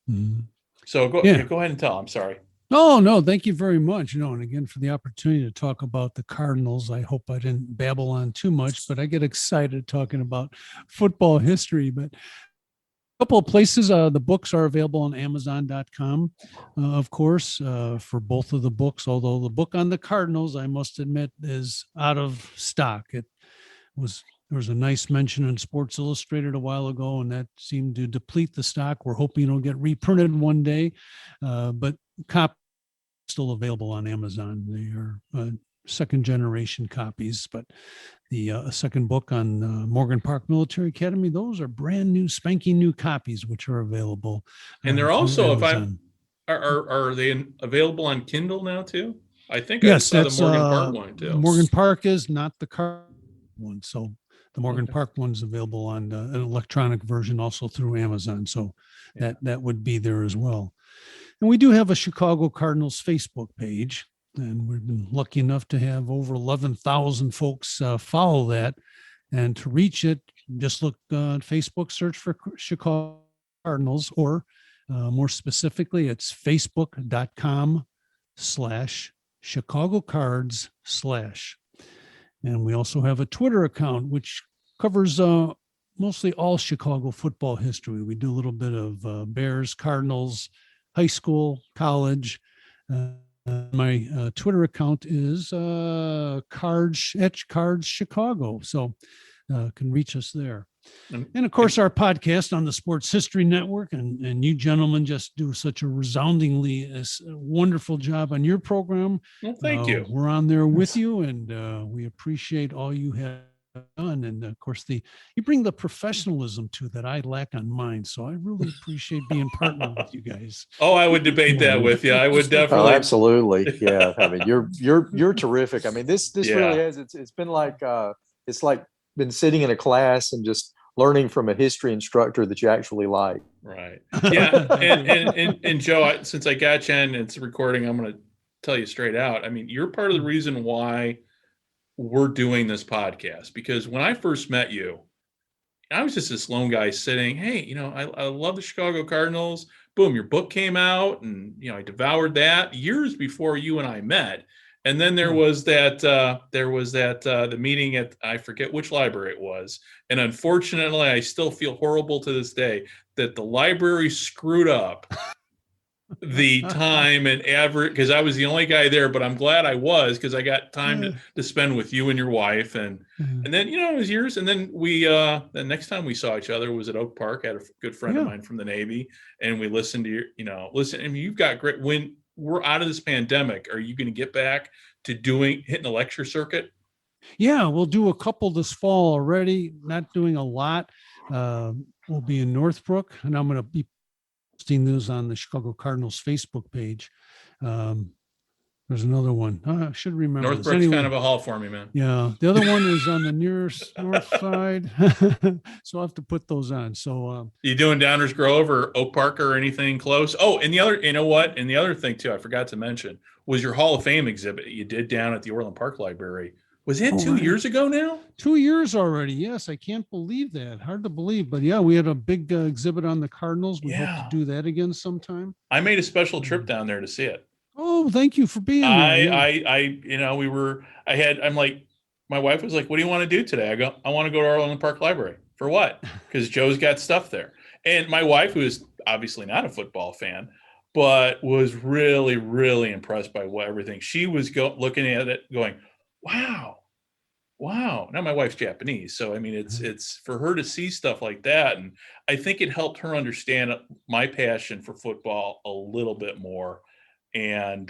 Mm-hmm. So go ahead and tell. I'm sorry. No, thank you very much. And again, for the opportunity to talk about the Cardinals. I hope I didn't babble on too much, but I get excited talking about football history. But a couple of places, the books are available on Amazon.com, of course, for both of the books. Although the book on the Cardinals, I must admit, is out of stock. There was a nice mention in Sports Illustrated a while ago, and that seemed to deplete the stock. We're hoping it'll get reprinted one day, but copies still available on Amazon. They are second generation copies, but the second book on Morgan Park Military Academy, those are brand new, spanking new copies, which are available. And they're also, are they available on Kindle now too? I think yes, I saw the Morgan Park one too. Morgan Park is not the car one, so the Morgan Park one's available on an electronic version, also through Amazon. So that would be there as well. And we do have a Chicago Cardinals Facebook page, and we've been lucky enough to have over 11,000 folks follow that. And to reach it, just look on Facebook, search for Chicago Cardinals, or more specifically, it's facebook.com/Chicago Cards/. And we also have a Twitter account, which covers mostly all Chicago football history. We do a little bit of Bears, Cardinals, high school, college. My Twitter account is Cards Chicago, so can reach us there. And of course, our podcast on the Sports History Network, and you gentlemen just do such a resoundingly wonderful job on your program. Well, thank you. We're on there with you, and we appreciate all you have done. And of course, you bring the professionalism to that I lack on mine. So I really appreciate being partnered with you guys. Oh, I would debate that with you. I would definitely. Oh, absolutely. Yeah. I mean, you're terrific. I mean, this really is. It's been like it's like been sitting in a class and just learning from a history instructor that you actually like. Right. Yeah. and Joe, since I got you and it's recording, I'm going to tell you straight out. I mean, you're part of the reason why we're doing this podcast, because when I first met you, I was just this lone guy sitting, hey, I love the Chicago Cardinals. Boom, your book came out, and I devoured that years before you and I met. And then there was the meeting at, I forget which library it was. And unfortunately, I still feel horrible to this day that the library screwed up the time and average, because I was the only guy there, but I'm glad I was, because I got time to spend with you and your wife. And then, it was years. And then the next time we saw each other was at Oak Park. I had a good friend of mine from the Navy, and we listened to I mean, you've got great, when we're out of this pandemic, are you going to get back to hitting the lecture circuit? Yeah, we'll do a couple this fall already, not doing a lot. We'll be in Northbrook, and I'm going to be posting those on the Chicago Cardinals Facebook page. There's another one. I should remember. Northbrook's kind of a haul for me, man. Yeah. The other one is on the nearest north side. So I'll have to put those on. So you doing Downers Grove or Oak Park or anything close? Oh, and the other, and the other thing too, I forgot to mention, was your Hall of Fame exhibit you did down at the Orland Park Library. Was it 2 years ago now? 2 years already. Yes. I can't believe that. Hard to believe. But yeah, we had a big exhibit on the Cardinals. We hope to do that again sometime. I made a special trip down there to see it. Oh, thank you for being there. I'm like, my wife was like, what do you want to do today? I go, I want to go to Orland Park Library. For what? Because Joe's got stuff there. And my wife, who is obviously not a football fan, but was really, really impressed by everything. She was looking at it going, wow. Now my wife's Japanese. So, I mean, it's for her to see stuff like that. And I think it helped her understand my passion for football a little bit more. And,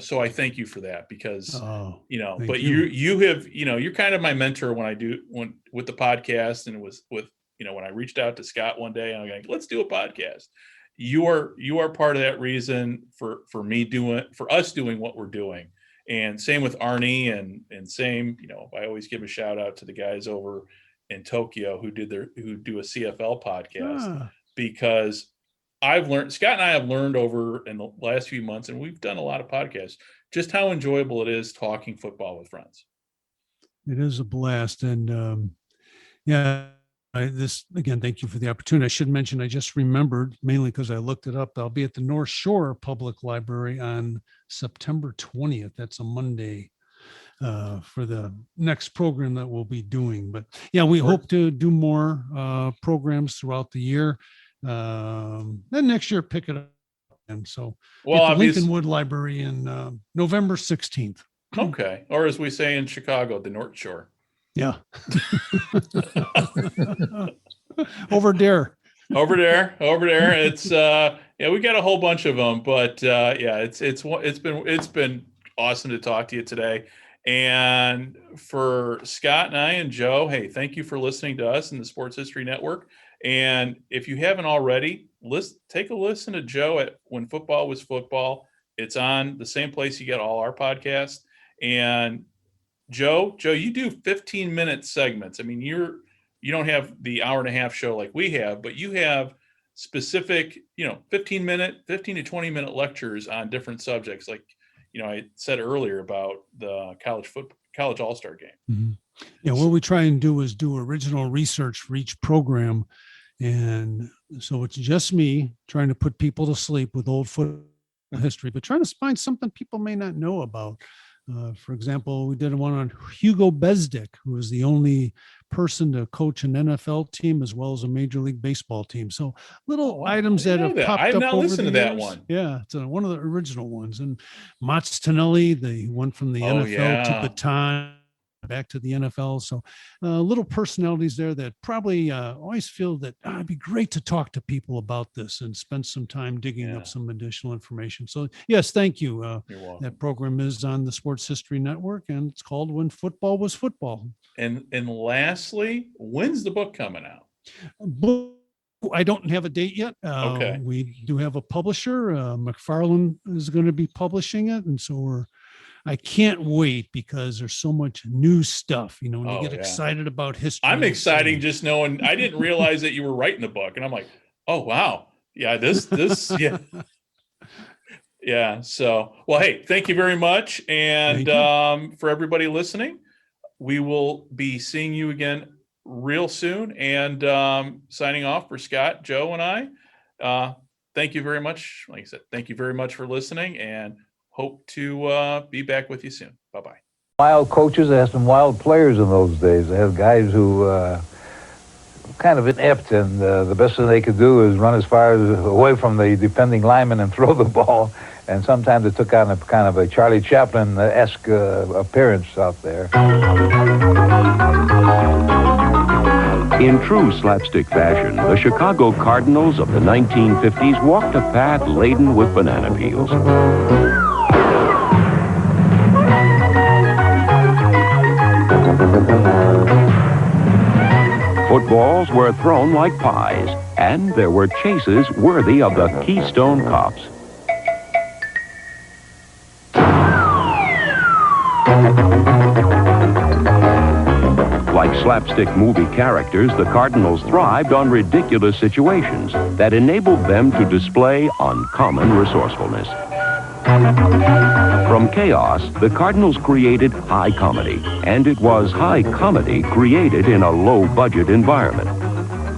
so I thank you for that, because, but you have, you're kind of my mentor when with the podcast, and it was with, when I reached out to Scott one day and I'm like, let's do a podcast. You are part of that reason for us doing what we're doing. And same with Arnie and same, I always give a shout out to the guys over in Tokyo who do a CFL podcast, because Scott and I have learned over in the last few months, and we've done a lot of podcasts, just how enjoyable it is talking football with friends. It is a blast. And again, thank you for the opportunity. I should mention, I just remembered, mainly because I looked it up, I'll be at the North Shore Public Library on September 20th. That's a Monday for the next program that we'll be doing. But yeah, we hope to do more programs throughout the year. Then next year, pick it up. And so at the Lincolnwood Library in November 16th. Okay. Or as we say in Chicago, the North Shore. Yeah. Over there. It's we got a whole bunch of them, but it's been awesome to talk to you today. And for Scott and I and Joe, hey, thank you for listening to us in the Sports History Network. And if you haven't already, take a listen to Joe at When Football Was Football. It's on the same place you get all our podcasts. And Joe, you do 15-minute segments. I mean, you don't have the hour and a half show like we have, but you have specific, 15 to 20 minute lectures on different subjects. Like, I said earlier about the college all-star game. Mm-hmm. Yeah. What we try and do is do original research for each program. And so it's just me trying to put people to sleep with old football history, but trying to find something people may not know about. For example, we did one on Hugo Besdick, who was the only person to coach an NFL team as well as a Major League Baseball team. So little items that have popped up. I've not over listened to the that years. one. Yeah, it's one of the original ones. And Mats Tonelli, the one from the NFL to Baton back to the NFL. So little personalities there that probably always feel that it'd be great to talk to people about this and spend some time digging up some additional information. So yes, thank you. You're welcome. That program is on the Sports History Network, and it's called When Football Was Football. And lastly, when's the book coming out? I don't have a date yet. Okay. We do have a publisher. McFarland is going to be publishing it. And so I can't wait because there's so much new stuff, when you get excited about history. I'm excited just knowing. I didn't realize that you were writing the book, and I'm like, oh, wow. Yeah, this, yeah. Yeah. So, well, hey, thank you very much. And for everybody listening, we will be seeing you again real soon. And signing off for Scott, Joe, and I, thank you very much. Like I said, thank you very much for listening, and hope to be back with you soon. Bye-bye. Wild coaches, they had some wild players in those days. They had guys who kind of inept, and the best thing they could do is run as far away from the defending lineman and throw the ball. And sometimes it took on a kind of a Charlie Chaplin-esque appearance out there. In true slapstick fashion, the Chicago Cardinals of the 1950s walked a path laden with banana peels. Footballs were thrown like pies, and there were chases worthy of the Keystone Cops. Like slapstick movie characters, the Cardinals thrived on ridiculous situations that enabled them to display uncommon resourcefulness. From chaos, the Cardinals created high comedy, and it was high comedy created in a low-budget environment.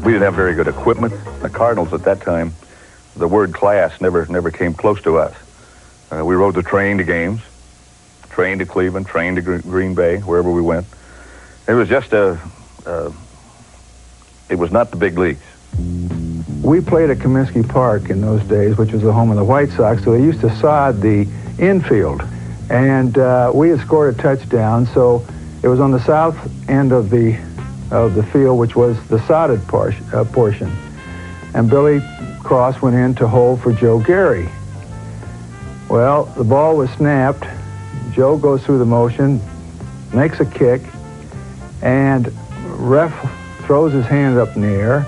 We didn't have very good equipment. The Cardinals at that time, the word class never came close to us. We rode the train to games, train to Cleveland, train to Green Bay, wherever we went. It was just it was not the big leagues. We played at Comiskey Park in those days, which was the home of the White Sox, so they used to sod the infield. And we had scored a touchdown, so it was on the south end of the field, which was the sodded portion. And Billy Cross went in to hold for Joe Gary. Well, the ball was snapped. Joe goes through the motion, makes a kick, and ref throws his hand up in the air.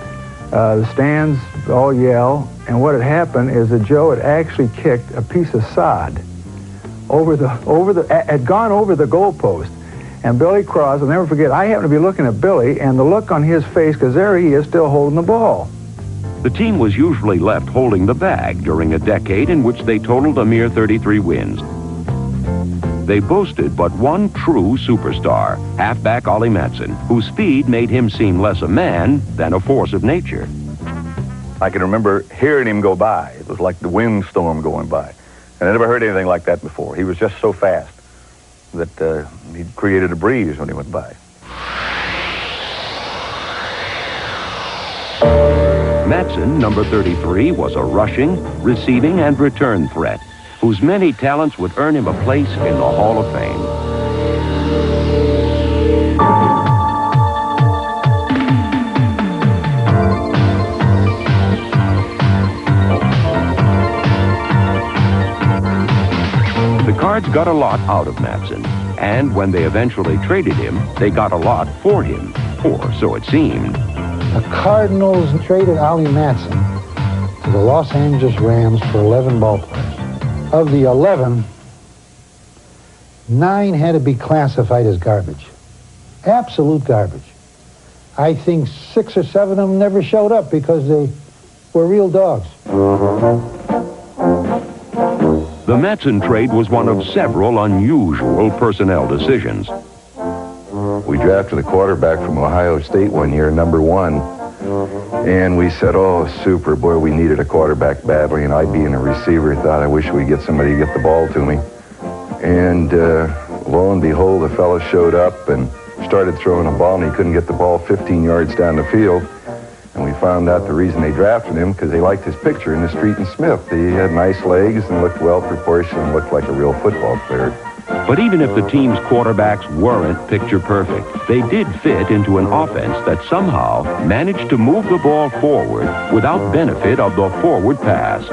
The stands all yell, and what had happened is that Joe had actually kicked a piece of sod had gone over the goalpost. And Billy Cross, I'll never forget, I happened to be looking at Billy, and the look on his face, because there he is still holding the ball. The team was usually left holding the bag during a decade in which they totaled a mere 33 wins. They boasted but one true superstar, halfback Ollie Matson, whose speed made him seem less a man than a force of nature. I can remember hearing him go by. It was like the windstorm going by. And I never heard anything like that before. He was just so fast that he created a breeze when he went by. Matson, number 33, was a rushing, receiving, and return threat, whose many talents would earn him a place in the Hall of Fame. The Cards got a lot out of Matson, and when they eventually traded him, they got a lot for him, or so it seemed. The Cardinals traded Ollie Matson to the Los Angeles Rams for 11 ball players. Of the 11, 9 had to be classified as garbage. Absolute garbage. I think 6 or 7 of them never showed up because they were real dogs. The Matson trade was one of several unusual personnel decisions. We drafted a quarterback from Ohio State one year, number 1. And we said, oh, super, boy, we needed a quarterback badly. And I, being a receiver, thought I wish we'd get somebody to get the ball to me. And lo and behold, a fellow showed up and started throwing a ball, and he couldn't get the ball 15 yards down the field. And we found out the reason they drafted him because they liked his picture in the Street and Smith. He had nice legs and looked well proportioned and looked like a real football player. But even if the team's quarterbacks weren't picture perfect, they did fit into an offense that somehow managed to move the ball forward without benefit of the forward pass.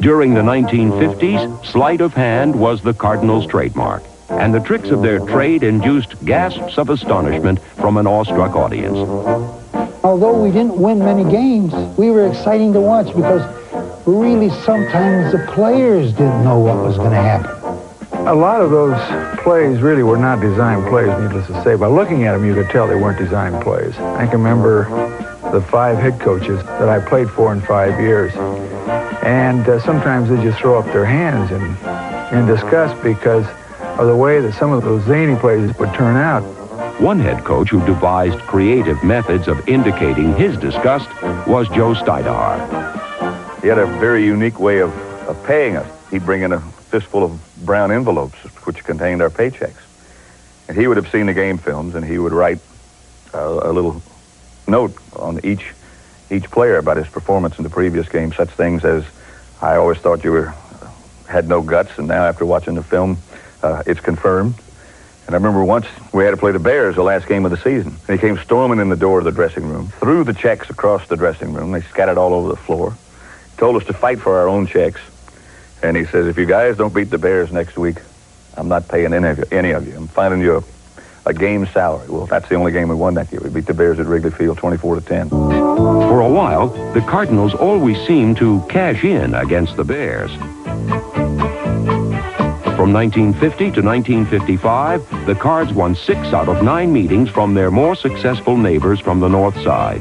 During the 1950s, sleight of hand was the Cardinals' trademark, and the tricks of their trade induced gasps of astonishment from an awestruck audience. Although we didn't win many games, we were exciting to watch because really sometimes the players didn't know what was going to happen. A lot of those plays really were not designed plays, needless to say. By looking at them, you could tell they weren't designed plays. I can remember the 5 head coaches that I played for in 5 years. And sometimes they just throw up their hands in disgust because of the way that some of those zany plays would turn out. One head coach who devised creative methods of indicating his disgust was Joe Steidehar. He had a very unique way of paying us. He'd bring in a fistful of brown envelopes which contained our paychecks. And he would have seen the game films, and he would write a little note on each player about his performance in the previous game, such things as, "I always thought you had no guts, and now after watching the film, it's confirmed." And I remember once we had to play the Bears the last game of the season. And he came storming in the door of the dressing room, threw the checks across the dressing room. They scattered all over the floor. Told us to fight for our own checks. And he says, "If you guys don't beat the Bears next week, I'm not paying any of you. I'm finding you a game salary." Well, that's the only game we won that year. We beat the Bears at Wrigley Field 24-10. For a while, the Cardinals always seemed to cash in against the Bears. From 1950 to 1955, the Cards won 6 out of 9 meetings from their more successful neighbors from the North Side.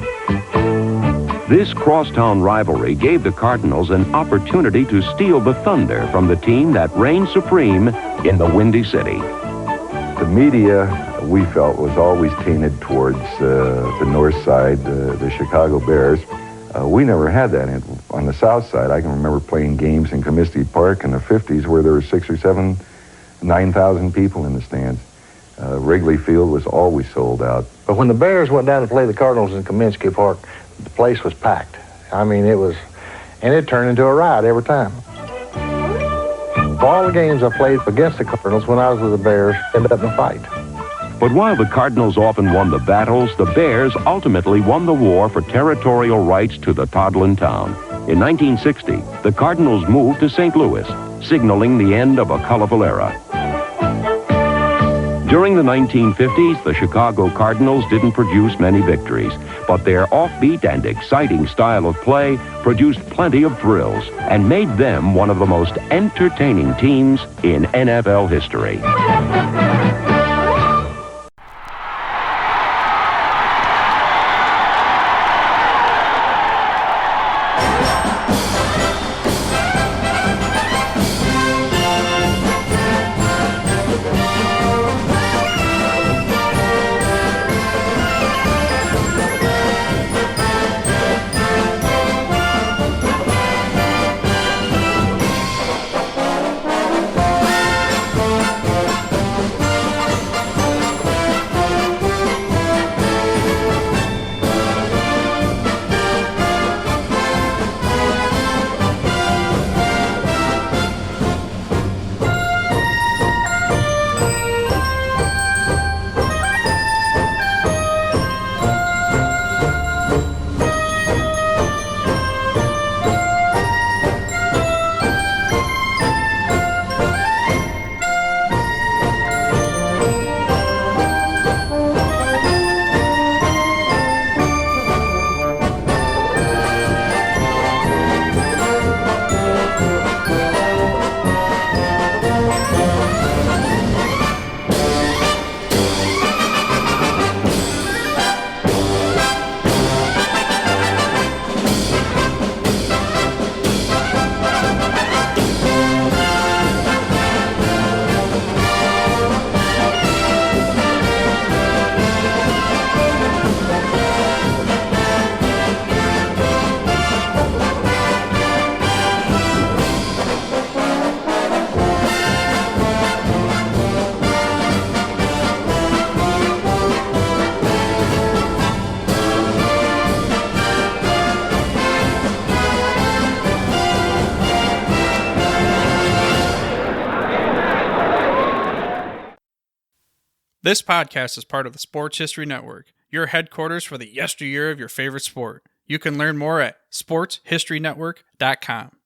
This crosstown rivalry gave the Cardinals an opportunity to steal the thunder from the team that reigned supreme in the Windy City. The media, we felt, was always tainted towards the North Side, the Chicago Bears. We never had that on the South Side. I can remember playing games in Comiskey Park in the 50s where there were 6,000 or 7,000, 9,000 people in the stands. Wrigley Field was always sold out. But when the Bears went down to play the Cardinals in Comiskey Park, the place was packed. I mean, it turned into a riot every time. All the games I played against the Cardinals when I was with the Bears ended up in a fight. But while the Cardinals often won the battles, the Bears ultimately won the war for territorial rights to the toddling town. In 1960, the Cardinals moved to St. Louis, signaling the end of a colorful era. During the 1950s, the Chicago Cardinals didn't produce many victories, but their offbeat and exciting style of play produced plenty of thrills and made them one of the most entertaining teams in NFL history. This podcast is part of the Sports History Network, your headquarters for the yesteryear of your favorite sport. You can learn more at sportshistorynetwork.com.